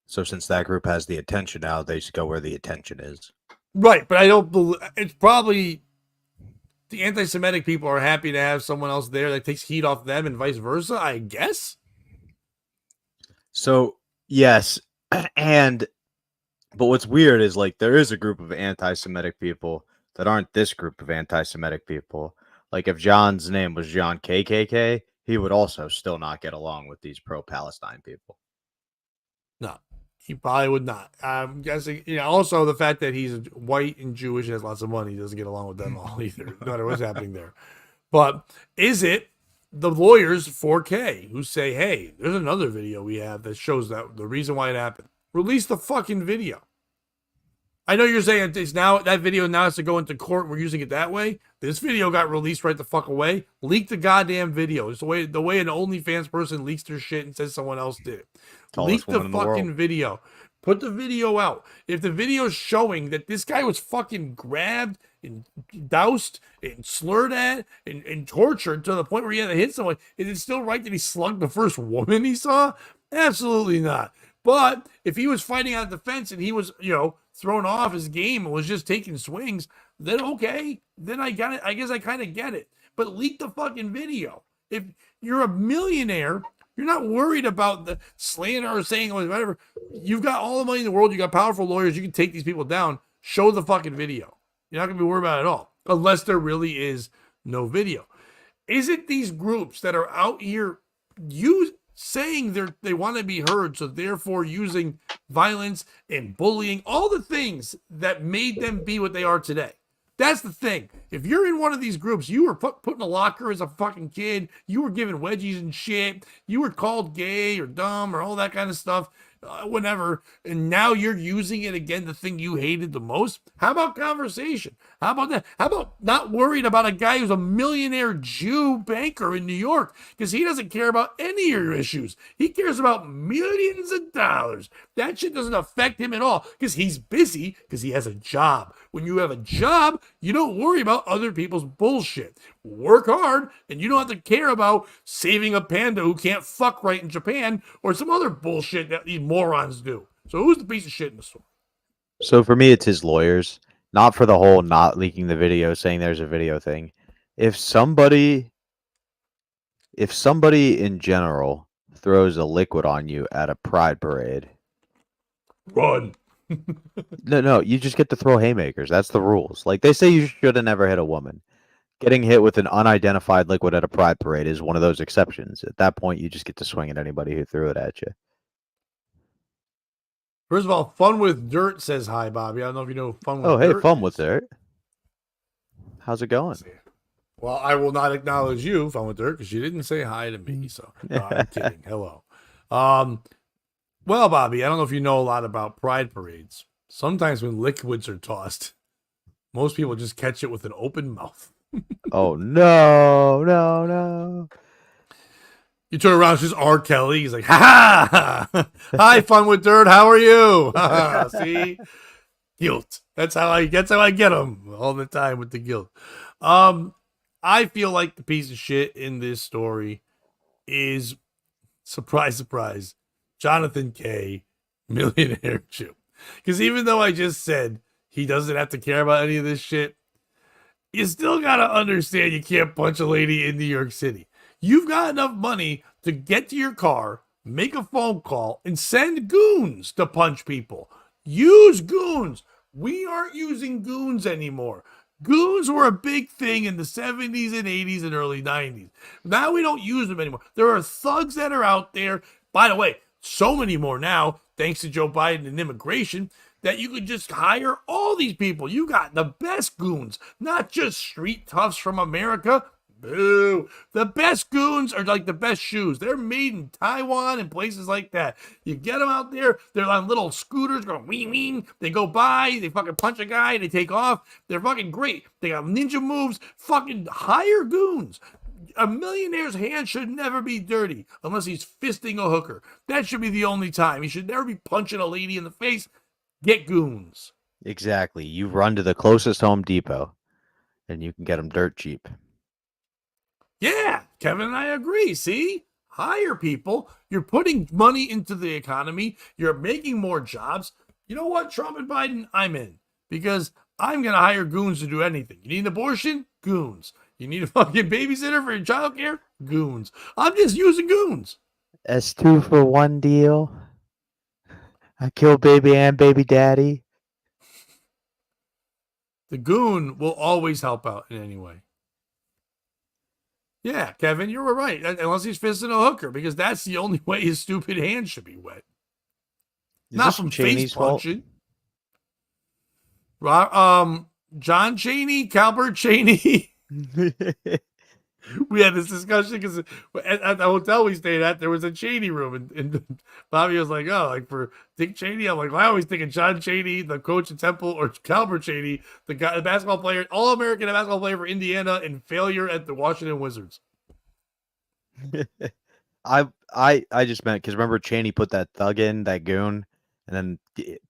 So since that group has the attention now, they should go where the attention is. Right, but I don't believe it's probably the anti-Semitic people are happy to have someone else there that takes heat off them and vice versa, I guess. So yes, but what's weird is like there is a group of anti-Semitic people that aren't this group of anti-Semitic people. Like if John's name was John KKK, he would also still not get along with these pro-Palestine people. No, he probably would not. I'm guessing, also the fact that he's white and Jewish and has lots of money, he doesn't get along with them all either, no matter what's happening there. But is it the lawyers 4K who say, hey, there's another video we have that shows that the reason why it happened? Release the fucking video. I know you're saying it's now that video now has to go into court. We're using it that way. This video got released right the fuck away. Leak the goddamn video. It's the way an OnlyFans person leaks their shit and says someone else did it. Leak the fucking video. Put the video out. If the video's showing that this guy was fucking grabbed and doused and slurred at and tortured to the point where he had to hit someone, is it still right that he slugged the first woman he saw? Absolutely not. But if he was fighting out the fence and he was, thrown off his game and was just taking swings, then okay. Then I got it. I guess I kind of get it. But leak the fucking video. If you're a millionaire, you're not worried about the slander or saying whatever. You've got all the money in the world. You got powerful lawyers. You can take these people down. Show the fucking video. You're not going to be worried about it at all. Unless there really is no video. Is it these groups that are out here saying they want to be heard, so therefore using violence and bullying, all the things that made them be what they are today? That's the thing. If you're in one of these groups, you were put in a locker as a fucking kid, you were given wedgies and shit, you were called gay or dumb or all that kind of stuff, whatever, and now you're using it again, the thing you hated the most. How about conversation? How about that? How about not worried about a guy who's a millionaire Jew banker in New York because he doesn't care about any of your issues. He cares about millions of dollars. That shit doesn't affect him at all because he's busy because he has a job. When you have a job, you don't worry about other people's bullshit. Work hard and you don't have to care about saving a panda who can't fuck right in Japan or some other bullshit that these morons do. So who's the piece of shit in the story? So for me, it's his lawyers, not for the whole not leaking the video, saying there's a video thing. If somebody in general throws a liquid on you at a pride parade, Run. no, you just get to throw haymakers. That's the rules. Like they say, you should have never hit a woman. Getting hit with an unidentified liquid at a pride parade is one of those exceptions. At that point, you just get to swing at anybody who threw it at you. First of all, Fun with Dirt says hi, Bobby. I don't know if you know Fun with Oh, Dirt. hey, Fun with Dirt. How's it going? Well, I will not acknowledge you, Fun with Dirt, because you didn't say hi to me. So no, I'm kidding. Hello. Well, Bobby, I don't know if you know a lot about pride parades. Sometimes when liquids are tossed, most people just catch it with an open mouth. Oh, no. You turn around, it's just R. Kelly. He's like, ha ha! Hi, Fun with Dirt. How are you? See? Guilt. That's how I get them all the time with the guilt. I feel like the piece of shit in this story is, surprise, surprise, Jonathan K., millionaire Jew. Because even though I just said he doesn't have to care about any of this shit, you still got to understand you can't punch a lady in New York City. You've got enough money to get to your car, make a phone call, and send goons to punch people. Use goons. We aren't using goons anymore. Goons were a big thing in the 70s and 80s and early 90s. Now we don't use them anymore. There are thugs that are out there. By the way, so many more now, thanks to Joe Biden and immigration, that you could just hire all these people. You got the best goons, not just street toughs from America. Boo. The best goons are like the best shoes. They're made in Taiwan and places like that. You get them out there, they're on little scooters going wing wing. They go by, they fucking punch a guy, they take off. They're fucking great. They got ninja moves. Fucking hire goons. A millionaire's hand should never be dirty unless he's fisting a hooker. That should be the only time. He should never be punching a lady in the face. Get goons. Exactly. You run to the closest Home Depot, and you can get them dirt cheap. Yeah, Kevin and I agree. See? Hire people. You're putting money into the economy. You're making more jobs. You know what, Trump and Biden? I'm in. Because I'm going to hire goons to do anything. You need an abortion? Goons. You need a fucking babysitter for your child care? Goons. I'm just using goons. That's 2 for 1 deal. I kill baby and baby daddy. The goon will always help out in any way. Yeah, Kevin, you were right. Unless he's fisting a hooker, because that's the only way his stupid hand should be wet. Is Not this from Cheney's face fault? punching. John Cheney, Calbert Cheney. We had this discussion because at the hotel we stayed at, there was a Cheney room, and Bobby was like, "Oh, like for Dick Cheney." I'm like, well, "I always think of John Cheney, the coach at Temple, or Calbert Cheney, the guy, the basketball player, All-American basketball player for Indiana, and failure at the Washington Wizards." I just meant because remember Cheney put that thug in, that goon, and then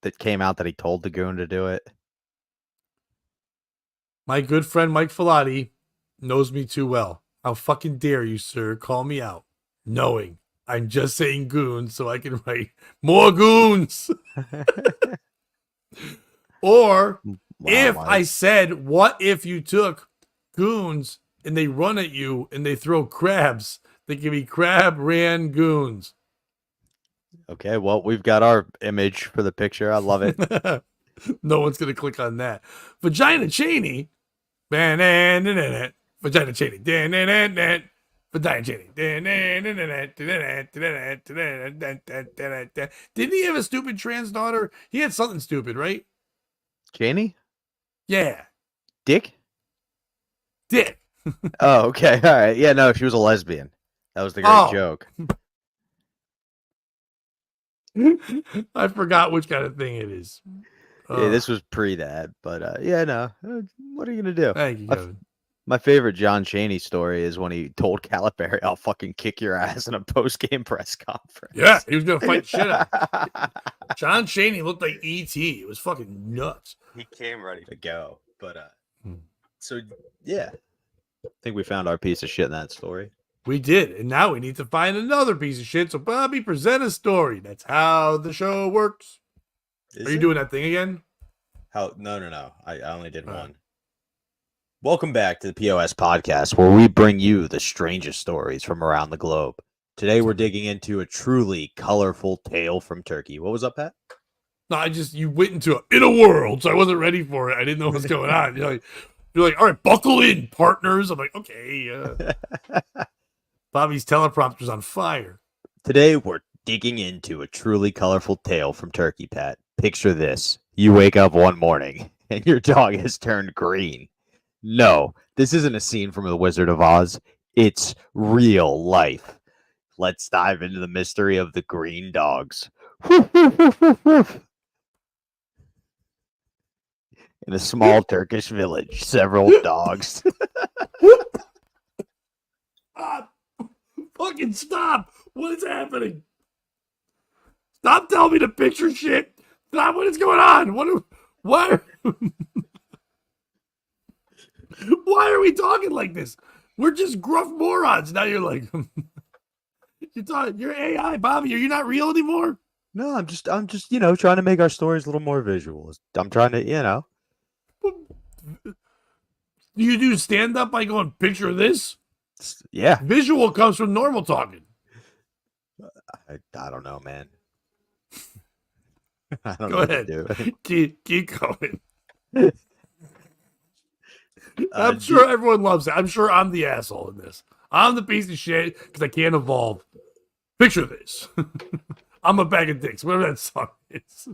that came out that he told the goon to do it. My good friend Mike Filati knows me too well. How fucking dare you, sir, call me out, knowing I'm just saying goons so I can write more goons. Or if Mike. I said, what if you took goons and they run at you and they throw crabs? They can be crab ran goons. Okay, well, we've got our image for the picture. I love it. No one's going to click on that. Vagina Cheney. Vagina Cheney. Vagina Cheney. Didn't he have a stupid trans daughter? He had something stupid, right? Cheney? Yeah. Dick? Dick. Oh, okay. All right. Yeah, no, she was a lesbian. That was the great joke. I forgot which kind of thing it is. Yeah, this was pre that, but yeah, no. What are you gonna do? Thank you, Kevin. My favorite John Cheney story is when he told Calipari, "I'll fucking kick your ass" in a post-game press conference. Yeah, he was gonna fight the shit out. John Cheney looked like E.T. It was fucking nuts. He came ready to go, but so yeah, I think we found our piece of shit in that story. We did, and now we need to find another piece of shit. So Bobby, present a story. That's how the show works. Are you doing that thing again? How? No. I only did All one. Welcome back to the POS podcast, where we bring you the strangest stories from around the globe. Today, we're digging into a truly colorful tale from Turkey. What was up, Pat? No, you went into in a world, so I wasn't ready for it. I didn't know what was going on. You're like, all right, buckle in, partners. I'm like, okay. Bobby's teleprompter's on fire. Today, we're digging into a truly colorful tale from Turkey, Pat. Picture this. You wake up one morning and your dog has turned green. No, this isn't a scene from The Wizard of Oz. It's real life. Let's dive into the mystery of the green dogs. In a small Turkish village, several dogs. Fucking stop! What is happening? Stop telling me to picture shit. Stop! What is going on? Why are we talking like this? We're just gruff morons. Now you're like, you're AI, Bobby. Are you not real anymore? No, I'm just, trying to make our stories a little more visual. I'm trying to, You do stand up by going, picture this? Yeah. Visual comes from normal talking. I don't know, man. I don't Go know what ahead. to Keep going. do. I'm sure everyone loves it. I'm sure I'm the asshole in this. I'm the piece of shit because I can't evolve. Picture this. I'm a bag of dicks, whatever that song is.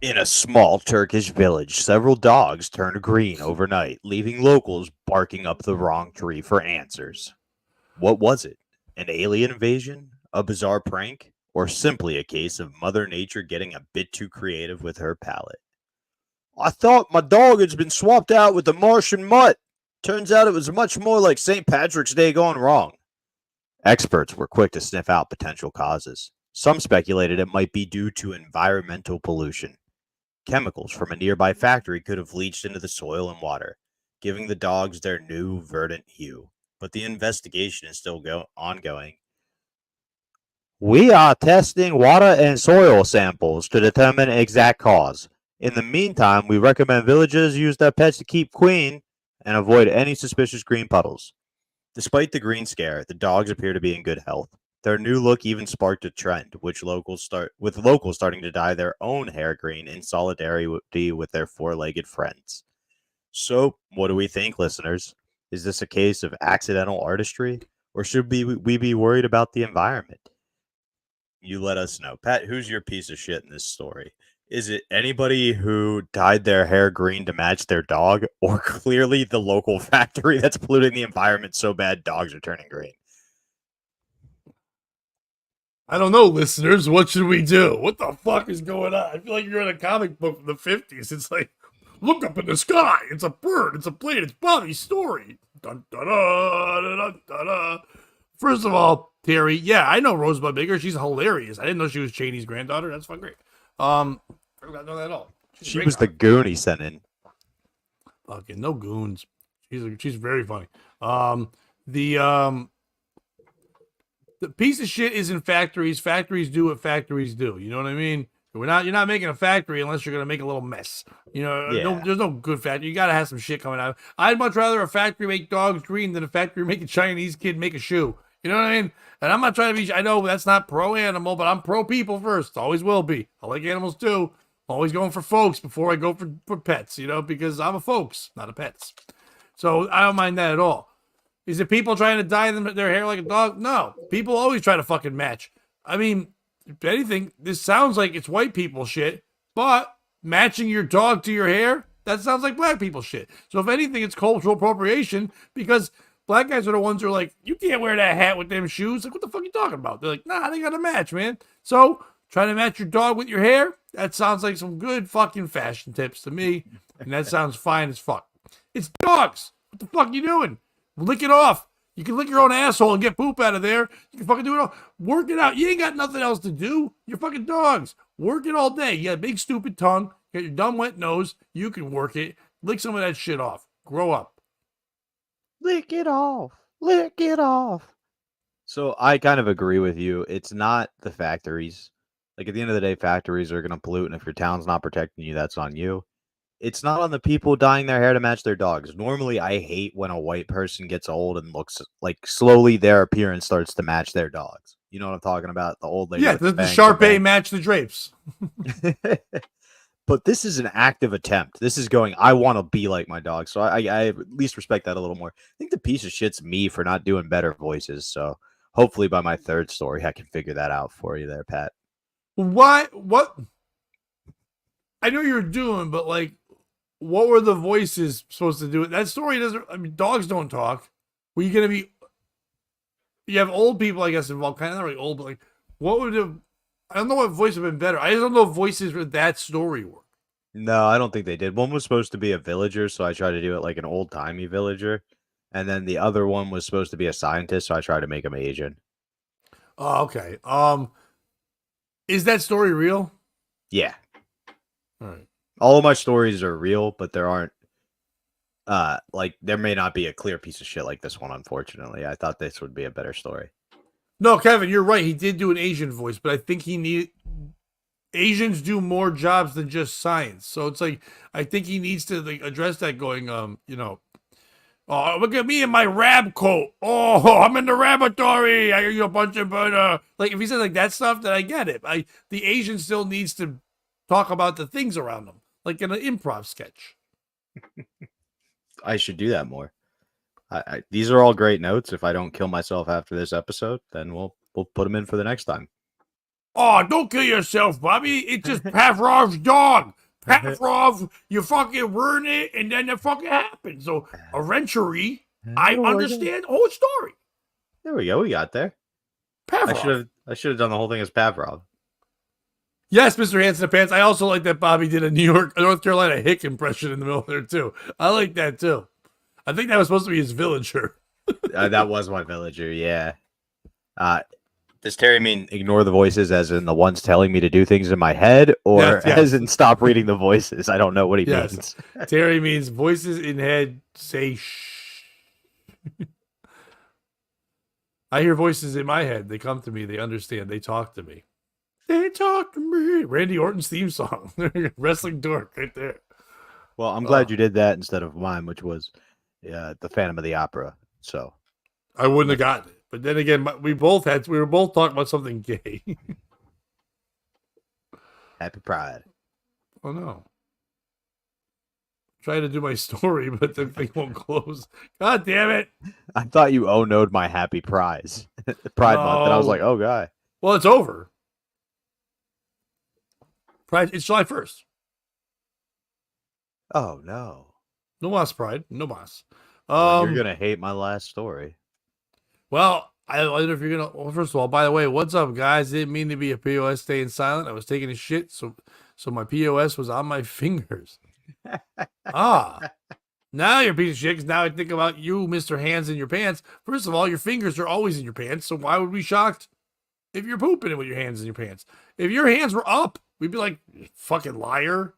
In a small Turkish village, several dogs turned green overnight, leaving locals barking up the wrong tree for answers. What was it? An alien invasion? A bizarre prank? Or simply a case of Mother Nature getting a bit too creative with her palate? I thought my dog had been swapped out with the Martian mutt. Turns out it was much more like St. Patrick's Day gone wrong. Experts were quick to sniff out potential causes. Some speculated it might be due to environmental pollution. Chemicals from a nearby factory could have leached into the soil and water, giving the dogs their new verdant hue. But the investigation is still ongoing. We are testing water and soil samples to determine exact cause. In the meantime, we recommend villagers use their pets to keep clean and avoid any suspicious green puddles. Despite the green scare, the dogs appear to be in good health. Their new look even sparked a trend, with locals starting to dye their own hair green in solidarity with their four-legged friends. So, what do we think, listeners? Is this a case of accidental artistry, or should we be worried about the environment? You let us know. Pat, who's your piece of shit in this story? Is it anybody who dyed their hair green to match their dog, or clearly the local factory that's polluting the environment so bad dogs are turning green? I don't know, listeners. What should we do? What the fuck is going on? I feel like you're in a comic book from the 50s. It's like, look up in the sky. It's a bird. It's a plane. It's Bobby's story. Dun, dun, dun, dun, dun, dun, dun. First of all, Terry, yeah, I know Rosebud Baker. She's hilarious. I didn't know she was Cheney's granddaughter. That's fucking great. I don't know that at all. She was the goon he sent in. Fucking no goons. She's very funny. The piece of shit is in factories. Factories do what factories do. You know what I mean? You're not making a factory unless you're gonna make a little mess. You know, Yeah. there's no good factory. You gotta have some shit coming out. I'd much rather a factory make dogs green than a factory make a Chinese kid make a shoe. You know what I mean? And I'm not trying to be. I know that's not pro animal, but I'm pro people first. Always will be. I like animals too. Always going for folks before I go for pets. You know, because I'm a folks, not a pets. So I don't mind that at all. Is it people trying to dye their hair like a dog? No. People always try to fucking match. I mean, if anything, this sounds like it's white people shit, but matching your dog to your hair, that sounds like black people shit. So if anything, it's cultural appropriation because black guys are the ones who are like, you can't wear that hat with them shoes. Like, what the fuck are you talking about? They're like, nah, they got to match, man. So trying to match your dog with your hair, that sounds like some good fucking fashion tips to me. And that sounds fine as fuck. It's dogs. What the fuck are you doing? Lick it off. You can lick your own asshole and get poop out of there. You can fucking do it all. Work it out. You ain't got nothing else to do. You're fucking dogs. Work it all day. You got a big stupid tongue. You got your dumb wet nose. You can work it. Lick some of that shit off. Grow up. Lick it off. Lick it off. So I kind of agree with you. It's not the factories. Like at the end of the day, factories are going to pollute, and if your town's not protecting you, that's on you. It's not on the people dyeing their hair to match their dogs. Normally, I hate when a white person gets old and looks like slowly their appearance starts to match their dogs. You know what I'm talking about? The old lady. Yeah, with the bangs Shar and bangs. match the drapes. But this is an active attempt. This is going, I want to be like my dog. So I at least respect that a little more. I think the piece of shit's me for not doing better voices. So hopefully by my third story, I can figure that out for you there, Pat. What? I know you're doing, but like, what were the voices supposed to do? That story doesn't. I mean, dogs don't talk. Were you gonna be? You have old people, I guess, involved. Kind of not really old, but like, what would have? I don't know what voice would have been better. I just don't know if voices for that story work. No, I don't think they did. One was supposed to be a villager, so I tried to do it like an old timey villager. And then the other one was supposed to be a scientist, so I tried to make him Asian. Oh, okay. Is that story real? Yeah. All right. All of my stories are real, but there aren't like there may not be a clear piece of shit like this one, unfortunately. I thought this would be a better story. No, Kevin, you're right. He did do an Asian voice, but I think Asians do more jobs than just science. So it's like I think he needs to like address that going, Oh, look at me in my rab coat. Oh, I'm in the laboratory. I hear you a bunch of like if he said like that stuff, then I get it. The Asian still needs to talk about the things around them, like in an improv sketch. I should do that more. These are all great notes. If I don't kill myself after this episode, then we'll put them in for the next time. Oh, don't kill yourself, Bobby. It's just Pavlov's dog. Pavlov, you fucking ruin it, and then it fucking happens. So eventually, I understand the whole story. There we go. We got there. Pavlov. I should have done the whole thing as Pavrov. Yes, Mr. Hands in the Pants. I also like that Bobby did a North Carolina hick impression in the middle there, too. I like that, too. I think that was supposed to be his villager. That was my villager, yeah. Does Terry mean ignore the voices as in the ones telling me to do things in my head, or Yes, yes. as in stop reading the voices? I don't know what he Yes. means. Terry means voices in head say shh. I hear voices in my head. They come to me. They understand. They talk to me. They talk to me. Randy Orton's theme song. Wrestling dork right there. Well, I'm glad you did that instead of mine, which was the Phantom of the Opera. So I wouldn't have gotten it. But then again, we were both talking about something gay. happy Pride. Oh no. Trying to do my story, but the thing won't close. God damn it. I thought you oh-no'd my happy prize. Pride month. And I was No. like, oh, guy. Well, it's over. Pride. It's July 1st. Oh, no. No mas pride. No mas. Well, you're going to hate my last story. Well, I don't know if you're gonna. Well, first of all, by the way, what's up, guys? Didn't mean to be a POS staying silent. I was taking a shit, so my POS was on my fingers. Now you're a piece of shit. Because now I think about you, Mr. Hands in your pants. First of all, your fingers are always in your pants, so why would we be shocked if you're pooping it with your hands in your pants? If your hands were up, we'd be like, fucking liar.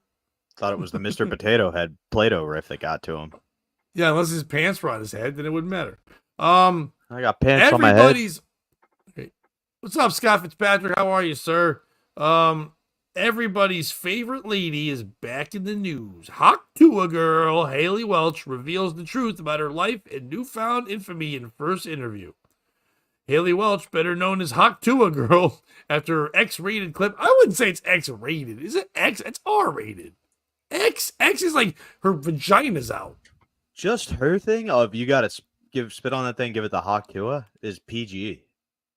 Thought it was the Mr. Potato Head Play-Doh riff that got to him. Yeah, unless his pants were on his head, then it wouldn't matter. I got pants on my head. Everybody's. Okay. What's up, Scott Fitzpatrick? How are you, sir? Everybody's favorite lady is back in the news. Hawk Tua girl Haley Welch reveals the truth about her life and newfound infamy in first interview. Haley Welch, better known as Hawk Tua girl, after her X-rated clip. I wouldn't say it's X-rated. Is it X? It's R-rated. X is like her vagina's out. Just her thing of you got to spit on that thing, give it the Hawk Tua is PG.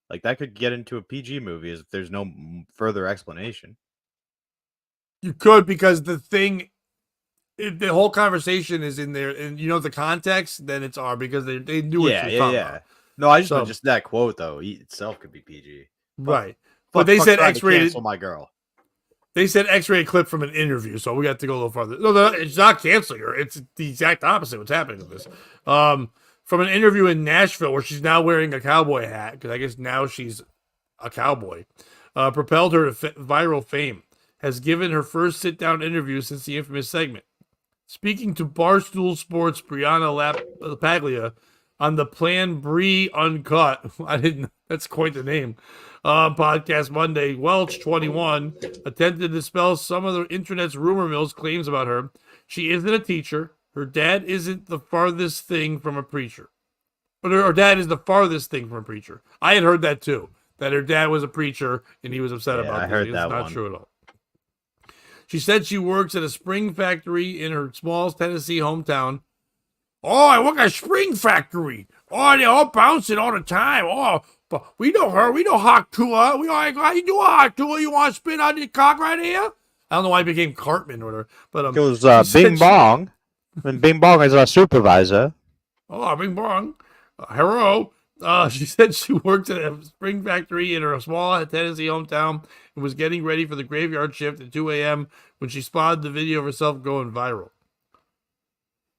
Like that could get into a PG movie if there's no further explanation. You could, because the thing, if the whole conversation is in there and you know the context, then it's R, because they knew what you're talking about. No, I just that quote though itself could be PG. Right. But they said X-rated. Cancel my girl. They said X-rated clip from an interview, so we got to go a little farther. No, it's not canceling her. It's the exact opposite. What's happening with this? From an interview in Nashville, where she's now wearing a cowboy hat, because I guess now she's a cowboy, propelled her to viral fame. Has given her first sit-down interview since the infamous segment. Speaking to Barstool Sports' Brianna Lapaglia on the Plan Brie Uncut, that's quite the name, podcast Monday, Welch, 21, attempted to dispel some of the internet's rumor mill's claims about her. She isn't a teacher. Her dad isn't the farthest thing from a preacher. But her dad is the farthest thing from a preacher. I had heard that too, that her dad was a preacher and he was upset about I this. heard It's that not one. true at all. She said she works at a spring factory in her small Tennessee hometown. Oh, I work at a spring factory. Oh, they're all bouncing all the time. Oh, but we know her. We know Hawk Tua. We know how you do Hawk Tua. You want to spin on your cock right here? I don't know why I became Cartman or whatever. But It was she said Bing Bong. When Bing Bong is our supervisor. Oh, Bing Bong. Hello. She said she worked at a spring factory in her small Tennessee hometown and was getting ready for the graveyard shift at 2 a.m. when she spotted the video of herself going viral.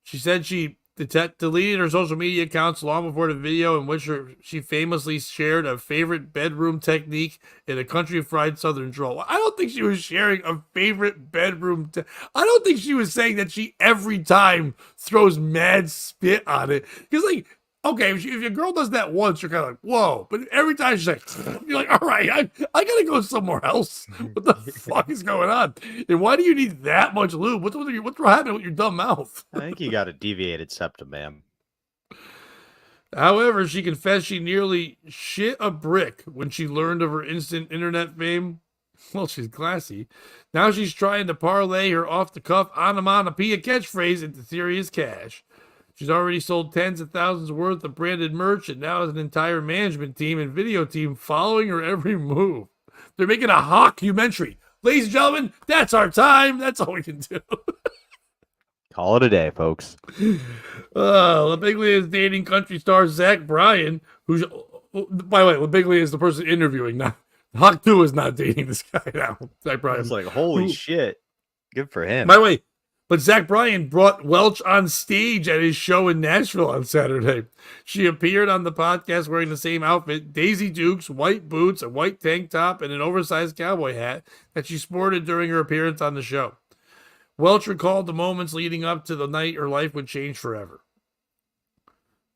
She said she deleted her social media accounts long before the video, in which she famously shared a favorite bedroom technique in a country fried southern drawl. I don't think she was sharing a favorite bedroom. I don't think she was saying that she every time throws mad spit on it. Because, like, okay, if your girl does that once, you're kind of like, whoa. But every time she's like, you're like, all right, I got to go somewhere else. What the fuck is going on? And why do you need that much lube? What's happening with your dumb mouth? I think you got a deviated septum, ma'am. However, she confessed she nearly shit a brick when she learned of her instant internet fame. Well, she's classy. Now she's trying to parlay her off-the-cuff onomatopoeia catchphrase into serious cash. She's already sold tens of thousands worth of branded merch and now has an entire management team and video team following her every move. They're making a documentary. Ladies and gentlemen, that's our time. That's all we can do. Call it a day, folks. LaBiglia is dating country star Zach Bryan, who's, by the way, LaBiglia is the person interviewing. Not Hawk 2 is not dating this guy now. Zach Bryan. It's like, holy shit. Good for him. By the way, but Zach Bryan brought Welch on stage at his show in Nashville on Saturday. She appeared on the podcast wearing the same outfit, Daisy Dukes, white boots, a white tank top, and an oversized cowboy hat that she sported during her appearance on the show. Welch recalled the moments leading up to the night her life would change forever.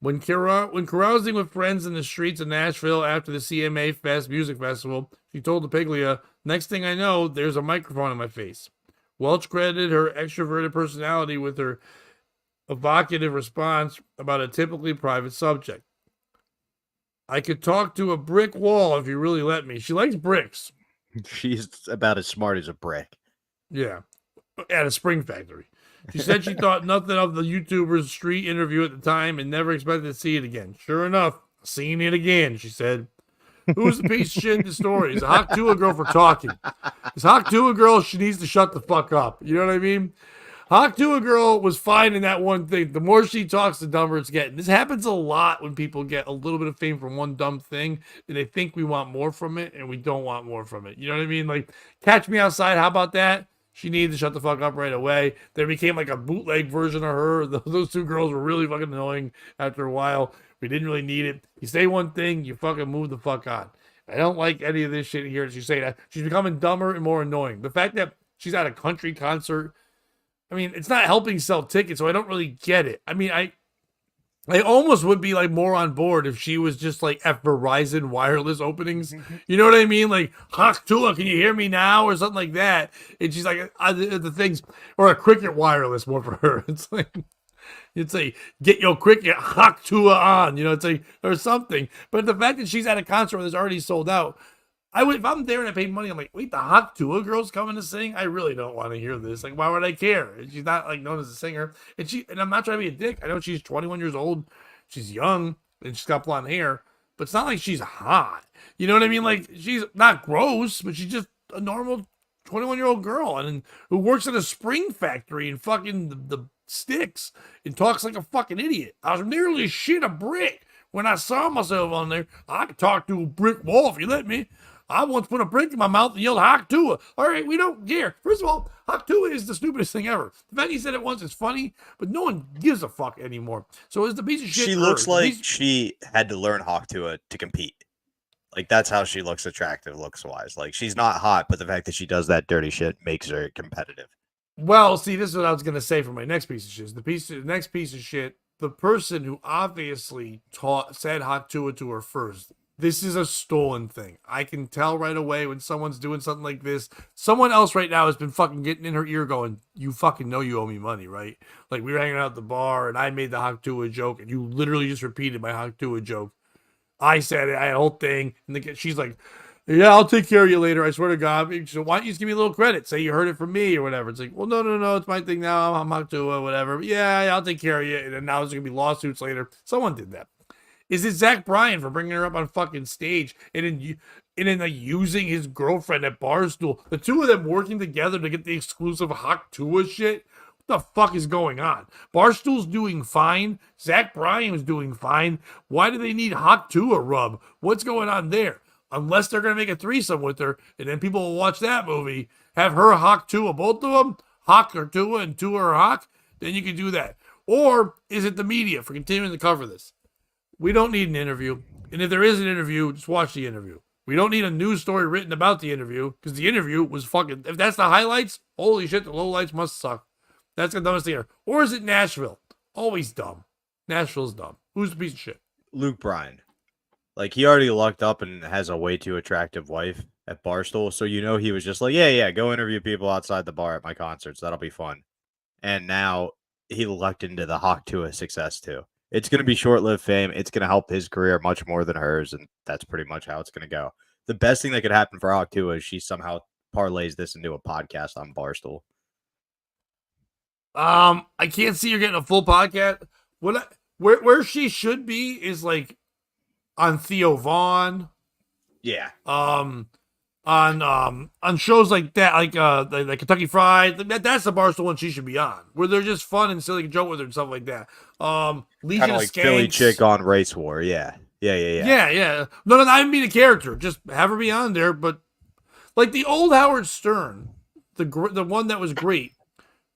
When carousing with friends in the streets of Nashville after the CMA Fest Music Festival, she told the Piglia, "Next thing I know, there's a microphone in my face." Welch credited her extroverted personality with her evocative response about a typically private subject. "I could talk to a brick wall if you really let me." She likes bricks. She's about as smart as a brick. Yeah. At a spring factory. She said she thought nothing of the YouTuber's street interview at the time and never expected to see it again. Sure enough, seen it again, she said. Who's the piece of shit in the story? Is Hawk 2 a girl for talking? Is Hawk 2 a girl? She needs to shut the fuck up. You know what I mean? Hawk 2 a girl was fine in that one thing. The more she talks, the dumber it's getting. This happens a lot when people get a little bit of fame from one dumb thing and they think we want more from it and we don't want more from it. You know what I mean? Like, Catch Me Outside, how about that? She needed to shut the fuck up right away. There became like a bootleg version of her. Those two girls were really fucking annoying after a while. We didn't really need it. You say one thing, you fucking move the fuck on. I don't like any of this shit here. She's saying that she's becoming dumber and more annoying. The fact that she's at a country concert, I mean, it's not helping sell tickets, so I don't really get it. I mean, I almost would be like more on board if she was just like at Verizon wireless openings. You know what I mean? Like, Hawk Tua, can you hear me now? Or something like that. And she's like, the things, or a Cricket wireless more for her. It's like, it's like, get your Cricket Hawk Tua on, you know, it's like, or something. But the fact that she's at a concert that's already sold out, I would, if I'm there and I paid money, I'm like, wait, the Hawk Tua girl's coming to sing? I really don't want to hear this. Like, why would I care? She's not like known as a singer. And I'm not trying to be a dick. I know she's 21 years old. She's young and she's got blonde hair, but it's not like she's hot. You know what I mean? Like, she's not gross, but she's just a normal 21-year-old girl and who works at a spring factory and fucking the sticks and talks like a fucking idiot. I was nearly shit a brick when I saw myself on there. I could talk to a brick wall if you let me. I once put a brick in my mouth and yelled Hawk Tua. All right, we don't care. First of all, Hawk Tua is the stupidest thing ever. The fact he said it once is funny, but no one gives a fuck anymore. So it's the piece of shit. She looks like she had to learn Hawk Tua to compete. Like, that's how she looks attractive looks wise. Like, she's not hot, but the fact that she does that dirty shit makes her competitive. Well, see, this is what I was gonna say for my next piece of shit. The next piece of shit, the person who obviously said Hawk Tua to her first. This is a stolen thing. I can tell right away when someone's doing something like this. Someone else right now has been fucking getting in her ear going, you fucking know you owe me money, right? Like, we were hanging out at the bar and I made the Hawk Tua joke and you literally just repeated my Hawk Tua joke. I said it, I had a whole thing. And she's like, yeah, I'll take care of you later. I swear to God. So why don't you just give me a little credit? Say you heard it from me or whatever. It's like, well, no. It's my thing now. I'm Hawk Tua, whatever. But yeah, I'll take care of you. And then now there's going to be lawsuits later. Someone did that. Is it Zach Bryan for bringing her up on fucking stage and then like using his girlfriend at Barstool? The two of them working together to get the exclusive Hawk Tua shit? What the fuck is going on? Barstool's doing fine. Zach Bryan was doing fine. Why do they need Hawk Tua rub? What's going on there? Unless they're going to make a threesome with her and then people will watch that movie, have her Hawk Tua, both of them, Hawk or Tua and Tua or Hawk, then you can do that. Or is it the media for continuing to cover this? We don't need an interview. And if there is an interview, just watch the interview. We don't need a news story written about the interview because the interview was fucking, if that's the highlights, holy shit, the lowlights must suck. That's the dumbest thing ever. Or is it Nashville? Always dumb. Nashville's dumb. Who's the piece of shit? Luke Bryan. Like, he already lucked up and has a way too attractive wife at Barstool. So, you know, he was just like, yeah, go interview people outside the bar at my concerts. That'll be fun. And now he lucked into the Hawk Tua success too. It's going to be short-lived fame. It's going to help his career much more than hers, and that's pretty much how it's going to go. The best thing that could happen for Hawk is she somehow parlays this into a podcast on Barstool. I can't see her getting a full podcast. Where she should be is like on Theo Vaughn. Yeah. On shows like that, like Kentucky Fried. That's the Barstool one she should be on, where they're just fun and silly, joke with her and stuff like that. Legion Kind of of like Philly Skanks. chick on Race War. Yeah. Yeah. No, I didn't mean a character. Just have her be on there. But like the old Howard Stern, the one that was great,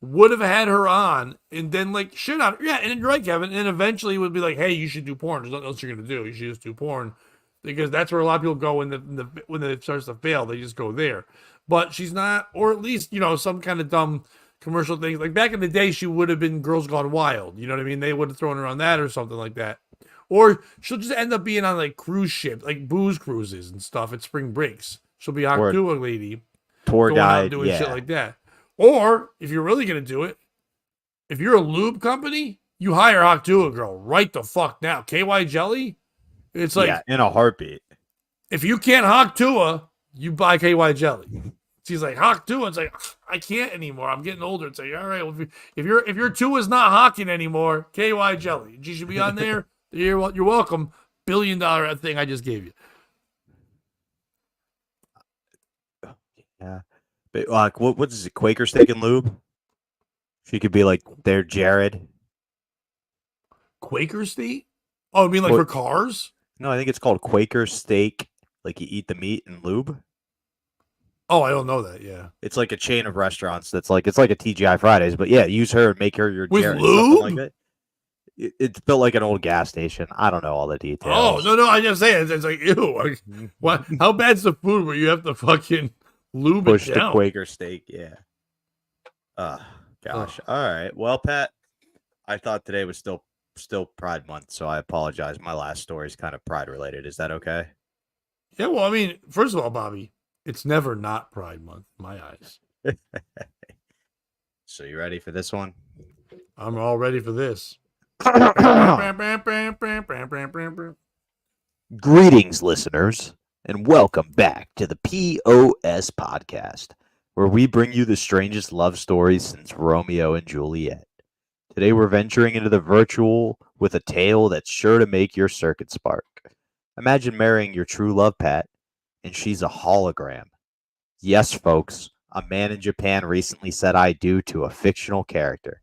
would have had her on and then like shit on her. Yeah, and you're right, Kevin. And eventually would be like, hey, you should do porn. There's nothing else you're gonna do. You should just do porn, because that's where a lot of people go when it starts to fail. They just go there. But she's not, or at least some kind of dumb commercial thing. Like back in the day, she would have been Girls Gone Wild. You know what I mean? They would have thrown her on that or something like that. Or she'll just end up being on like cruise ships, like booze cruises and stuff at spring breaks. She'll be Or a lady tour going out guide. and doing Yeah. shit like that. Or if you're really gonna do it, if you're a lube company, you hire Hawk Tuah girl right the fuck now. KY Jelly, it's like in a heartbeat. if you can't Hawk Tuah, you buy KY Jelly. She's like Hawk Tuah. It's like I can't anymore. I'm getting older. It's like all right, well, if your Tuah's not hawking anymore, KY Jelly. She should be on there. You're welcome. $1 billion thing I just gave you. Yeah. But like, what is it? Quaker Steak and Lube? She could be like their Jared. Quaker State? Oh, I mean like What? for cars? No, I think it's called Quaker Steak. Like you eat the meat and lube. Oh, I don't know that. Yeah. It's like a chain of restaurants it's like a TGI Fridays, but yeah, use her and make her your With Jared. Something like lube? that. It's built like an old gas station. I don't know all the details. Oh no! I just say it's like ew. Like, what? How bad's the food where you have to fucking lube Push it the down? Quaker Steak. Yeah. Gosh. All right. Well, Pat, I thought today was still Pride Month, so I apologize. My last story is kind of Pride related. Is that okay? Yeah. Well, I mean, first of all, Bobby, it's never not Pride Month in my eyes. So you ready for this one? I'm all ready for this. Greetings, listeners, and welcome back to the POS podcast, where we bring you the strangest love stories since Romeo and Juliet. Today we're venturing into the virtual with a tale that's sure to make your circuit spark. Imagine marrying your true love, Pat, and she's a hologram. Yes, folks, a man in Japan recently said I do to a fictional character.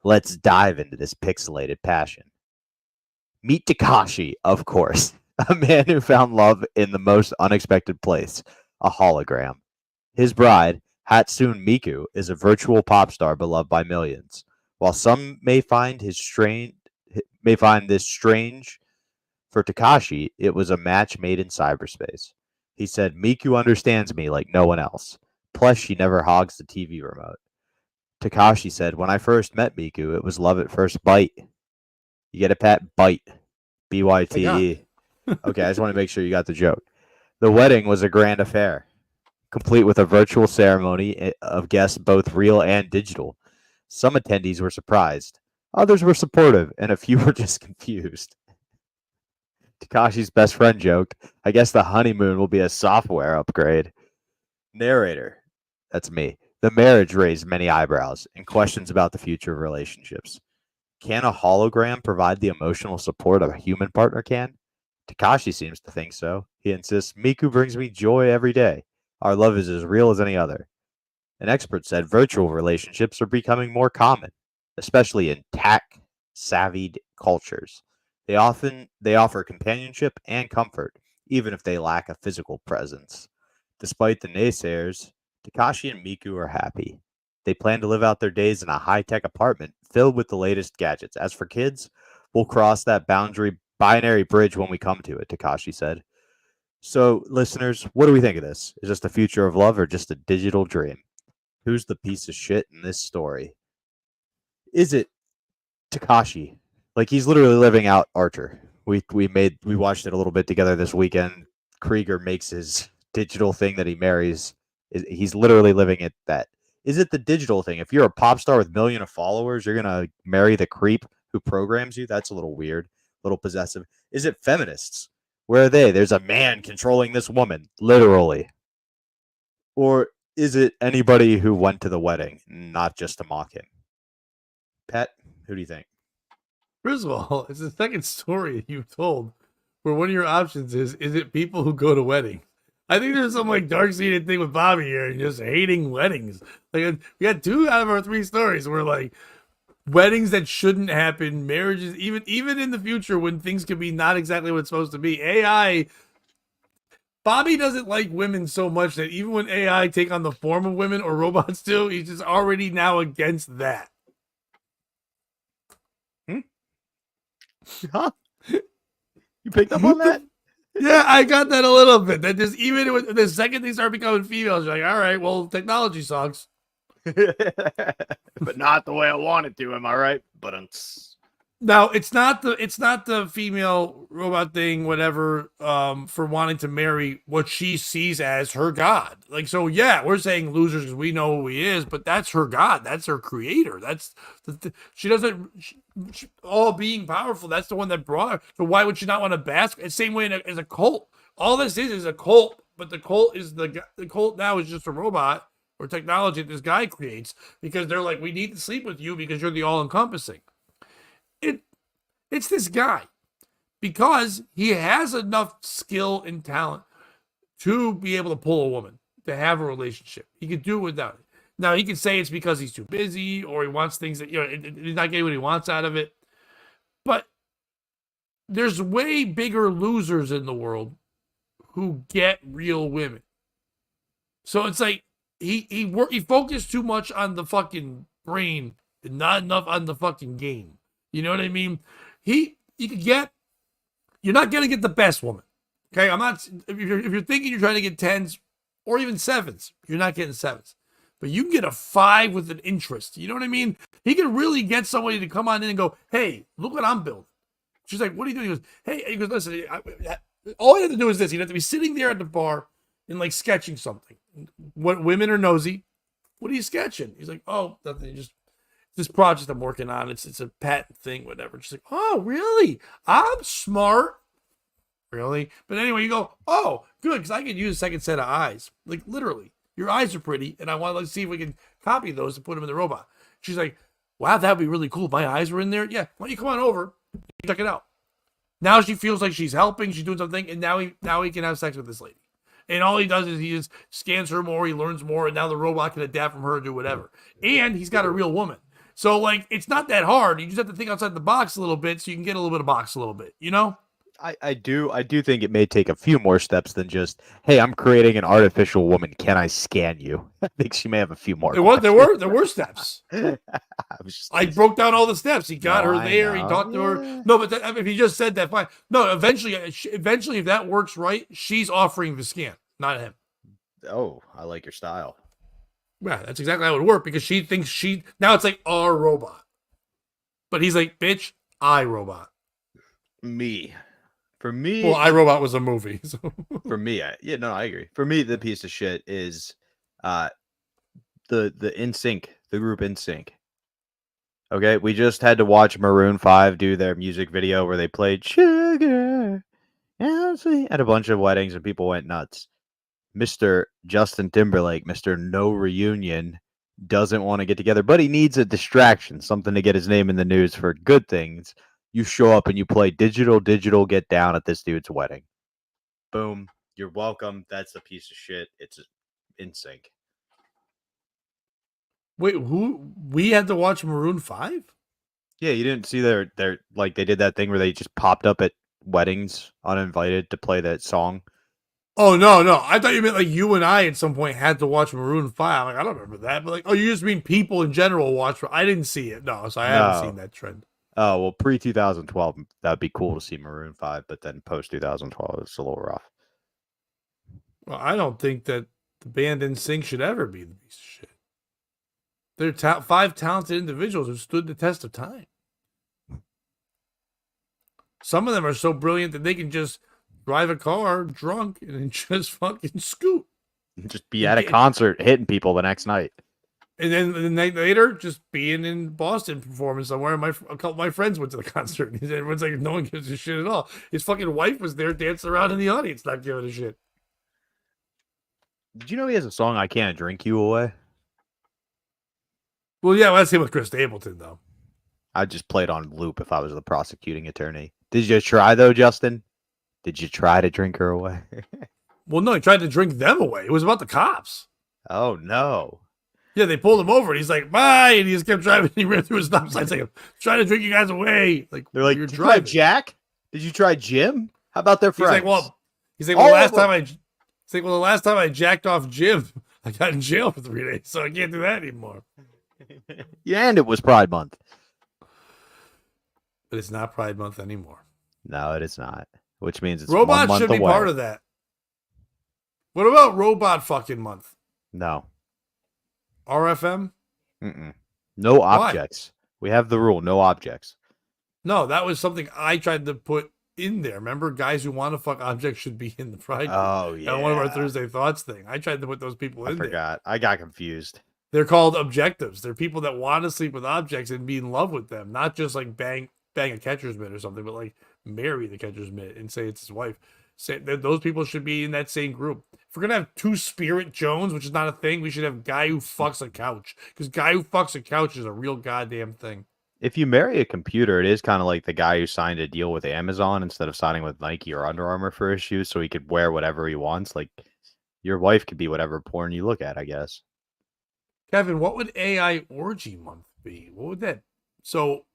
Let's dive into this pixelated passion. Meet Takashi, of course, a man who found love in the most unexpected place, a hologram. His bride, Hatsune Miku, is a virtual pop star beloved by millions. While some may find this strange, for Takashi, it was a match made in cyberspace. He said, Miku understands me like no one else. Plus, she never hogs the TV remote. Takashi said, when I first met Miku, it was love at first bite. You get it, Pat? Bite. B-Y-T-E. Okay, I just want to make sure you got the joke. The wedding was a grand affair, complete with a virtual ceremony of guests both real and digital. Some attendees were surprised. Others were supportive, and a few were just confused. Takashi's best friend joked, I guess the honeymoon will be a software upgrade. Narrator. That's me. The marriage raised many eyebrows and questions about the future of relationships. Can a hologram provide the emotional support a human partner can? Takashi seems to think so. He insists, Miku brings me joy every day. Our love is as real as any other. An expert said virtual relationships are becoming more common, especially in tech-savvy cultures. They offer companionship and comfort, even if they lack a physical presence. Despite the naysayers, Takashi and Miku are happy. They plan to live out their days in a high-tech apartment filled with the latest gadgets. As for kids, we'll cross that binary bridge when we come to it, Takashi said. So, listeners, what do we think of this? Is this the future of love or just a digital dream? Who's the piece of shit in this story? Is it Takashi? Like, he's literally living out Archer. We watched it a little bit together this weekend. Krieger makes his digital thing that he marries. He's literally living it that. Is it the digital thing? If you're a pop star with millions of followers, you're going to marry the creep who programs you? That's a little weird, a little possessive. Is it feminists? Where are they? There's a man controlling this woman, literally. Or is it anybody who went to the wedding, not just to mock him? Pat, who do you think? First of all, it's the second story you've told where one of your options is it people who go to weddings? I think there's some like dark seated thing with Bobby here and just hating weddings. Like we got 2 out of our 3 stories where like weddings that shouldn't happen, marriages, even in the future when things could be not exactly what it's supposed to be. AI, Bobby doesn't like women so much that even when AI take on the form of women or robots do, he's just already now against that. Huh? You picked up on that? Yeah, I got that a little bit. That just even the second they start becoming females, you're like, all right, well, technology sucks. But not the way I want it to, am I right? But Now it's not the female robot thing, whatever, for wanting to marry what she sees as her god. Like, so yeah, we're saying losers because we know who he is, but that's her god, that's her creator. That's she doesn't all being powerful. That's the one that brought her. So why would she not want to bask? It's the same way as a cult. All this is a cult, but the cult is the cult now is just a robot or technology that this guy creates because they're like, we need to sleep with you because you're the all encompassing. It's this guy because he has enough skill and talent to be able to pull a woman, to have a relationship. He could do it without it. Now, he could say it's because he's too busy or he wants things that, he's not getting what he wants out of it. But there's way bigger losers in the world who get real women. So it's like he focused too much on the fucking brain and not enough on the fucking game. You know what I mean? You could get, you're not gonna get the best woman. Okay, I'm not. If you're thinking you're trying to get 10s or even 7s, you're not getting 7s. But you can get a 5 with an interest. You know what I mean? He can really get somebody to come on in and go, "Hey, look what I'm building." She's like, "What are you doing?" He goes, "Hey," he goes, "Listen, all you have to do is this. You have to be sitting there at the bar and like sketching something. What women are nosy. What are you sketching?" He's like, "Oh, nothing. Just this project I'm working on. It's a patent thing, whatever." She's like, "Oh, really? I'm smart." Really? But anyway, you go, "Oh, good, because I could use a second set of eyes." Like literally, your eyes are pretty, and I want to see if we can copy those and put them in the robot. She's like, "Wow, that'd be really cool. If my eyes were in there." "Yeah, why don't you come on over? Check it out." Now she feels like she's helping, she's doing something, and now he can have sex with this lady. And all he does is he just scans her more, he learns more, and now the robot can adapt from her and do whatever. And he's got a real woman. So, like, it's not that hard. You just have to think outside the box a little bit so you can get a little bit of box a little bit, you know? I do think it may take a few more steps than just, hey, I'm creating an artificial woman. Can I scan you? I think she may have a few more. There were steps. I I broke down all the steps. He got No, her I there. He know. talked to her. Yeah. No, but if he just said that, fine. No, eventually, if that works right, she's offering the scan, not him. Oh, I like your style. Yeah, that's exactly how it would work because she thinks now it's like our robot. But he's like, "Bitch, I robot." For me, Well, I Robot was a movie. So. for me, I agree. For me, the piece of shit is the NSYNC, the group NSYNC. Okay, we just had to watch Maroon 5 do their music video where they played Sugar and Sweet at a bunch of weddings and people went nuts. Mr. Justin Timberlake, Mr. No Reunion, doesn't want to get together, but he needs a distraction, something to get his name in the news for good things. You show up and you play digital, get down at this dude's wedding. Boom. You're welcome. That's a piece of shit. It's NSYNC. Wait, who? We had to watch Maroon 5? Yeah, you didn't see their like they did that thing where they just popped up at weddings uninvited to play that song. Oh, no. I thought you meant like you and I at some point had to watch Maroon 5. I'm like, I don't remember that. But like, oh, you just mean people in general watch. I didn't see it. No, so I haven't seen that trend. Oh, well, pre-2012, that'd be cool to see Maroon 5, but then post-2012, it's a little rough. Well, I don't think that the band NSYNC should ever be the piece of shit. They're 5 talented individuals who stood the test of time. Some of them are so brilliant that they can just drive a car drunk and just fucking scoot. Just be at a concert hitting people the next night. And then the night later, just being in Boston performing somewhere. And a couple of my friends went to the concert. And everyone's like, no one gives a shit at all. His fucking wife was there dancing around in the audience, not giving a shit. Did you know he has a song, I Can't Drink You Away? Well, yeah, well, that's him with Chris Stapleton, though. I'd just play it on loop if I was the prosecuting attorney. Did you try, though, Justin? Did you try to drink her away? Well, no, he tried to drink them away. It was about the cops. Oh, no. Yeah, they pulled him over, and he's like, bye, and he just kept driving. He ran through his stop sign, like, I'm trying to drink you guys away. Like, They're like, you're did you try driving. Jack? Did you try Jim? How about their He's friends? like, well, the All last of them. last time I jacked off Jim, I got in jail for 3 days, so I can't do that anymore. Yeah, and it was Pride Month. But it's not Pride Month anymore. No, it is not. Which means it's Robots 1 month should be away. part of that. What about Robot fucking month? No. RFM? Mm-mm. No objects. We have the rule, no objects. No, that was something I tried to put in there. Remember, guys who want to fuck objects should be in the Pride group. Oh, yeah. On one of our Thursday Thoughts thing. I tried to put those people I in there. forgot. I got confused. They're called objectives. They're people that want to sleep with objects and be in love with them, not just like bang a catcher's mitt or something, but like marry the catcher's mitt and say it's his wife. Say that those people should be in that same group. If we're gonna have two Spirit Jones, which is not a thing, we should have guy who fucks a couch, because guy who fucks a couch is a real goddamn thing. If you marry a computer, it is kind of like the guy who signed a deal with Amazon instead of signing with Nike or Under Armour for his shoes so he could wear whatever he wants. Like, your wife could be whatever porn you look at, I guess. Kevin, what would AI orgy month be? What would that? So,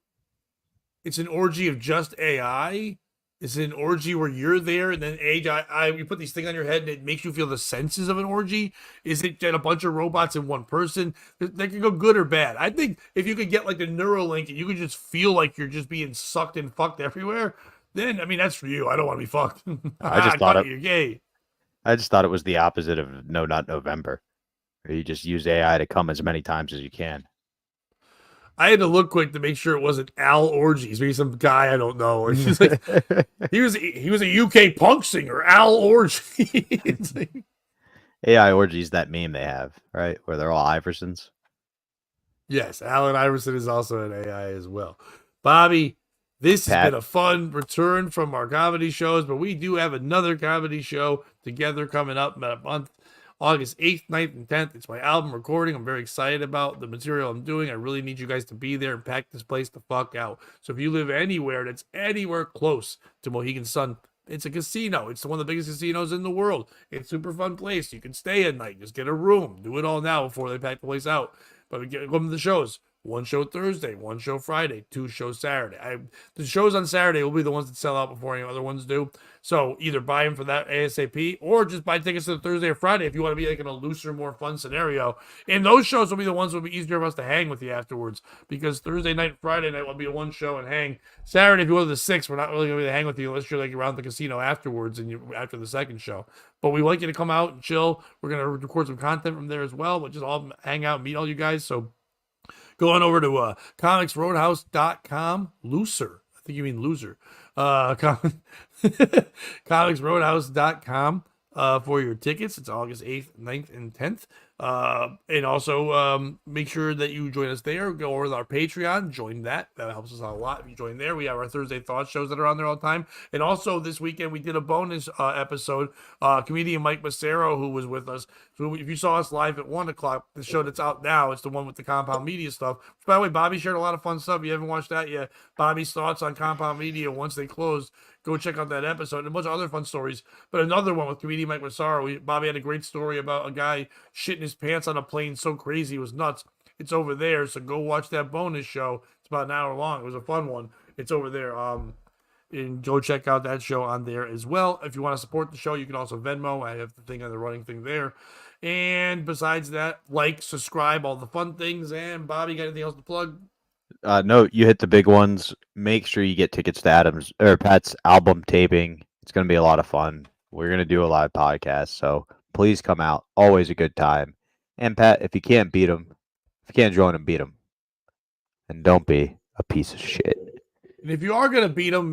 it's an orgy of just AI. Is it an orgy where you're there and then AI, you put these things on your head and it makes you feel the senses of an orgy? Is it get a bunch of robots in one person? That could go good or bad. I think if you could get like the Neuralink and you could just feel like you're just being sucked and fucked everywhere, then I mean that's for you. I don't want to be fucked. I just thought you're gay. I just thought it was the opposite of No Not November. Where you just use AI to come as many times as you can. I had to look quick to make sure it wasn't Al Orgies, maybe some guy I don't know. Or he's like, he was a UK punk singer, Al Orgy. It's like, AI orgies, that meme they have, right? Where they're all Iversons. yes, Alan Iverson is also an AI as well. Bobby, this has Pat. been a fun return from our comedy shows, but we do have another comedy show together coming up in a month. August 8th, 9th, and 10th. It's my album recording. I'm very excited about the material I'm doing. I really need you guys to be there and pack this place the fuck out. So if you live anywhere that's anywhere close to Mohegan Sun, it's a casino. It's one of the biggest casinos in the world. It's a super fun place. You can stay at night. Just get a room. Do it all now before they pack the place out. But come to the shows. One show Thursday, one show Friday, 2 shows Saturday. The shows on Saturday will be the ones that sell out before any other ones do. So either buy them for that ASAP or just buy tickets to the Thursday or Friday if you want to be like in a looser, more fun scenario. And those shows will be the ones that will be easier for us to hang with you afterwards, because Thursday night and Friday night will be a one show and hang. Saturday, if you go to the 6th, we're not really going to be able to hang with you unless you're like around the casino afterwards and you after the second show. But we like you to come out and chill. We're going to record some content from there as well, but just all hang out and meet all you guys. So go on over to comicsroadhouse.com. Looser. I think you mean loser. Comicsroadhouse.com for your tickets. It's August 8th, 9th, and 10th. And also make sure that you join us there. Go over to our Patreon. Join that. That helps us out a lot. If you join there, we have our Thursday Thought shows that are on there all the time. And also this weekend, we did a bonus episode. Comedian Mike Massero, who was with us. So if you saw us live at 1 o'clock, the show that's out now, it's the one with the Compound Media stuff. By the way, Bobby shared a lot of fun stuff. If you haven't watched that yet, Bobby's thoughts on Compound Media once they closed. Go check out that episode and a bunch of other fun stories. But another one with comedian Mike Massaro. Bobby had a great story about a guy shitting his pants on a plane so crazy it was nuts. It's over there, so go watch that bonus show. It's about an hour long. It was a fun one. It's over there. And go check out that show on there as well. If you want to support the show, you can also Venmo. I have the thing on the running thing there. And besides that, like, subscribe, all the fun things. And Bobby, got anything else to plug? No, you hit the big ones. Make sure you get tickets to Pat's album taping. It's going to be a lot of fun. We're going to do a live podcast, so please come out. Always a good time. And Pat, if you can't beat them, if you can't join them, beat them. And don't be a piece of shit. And if you are going to beat them,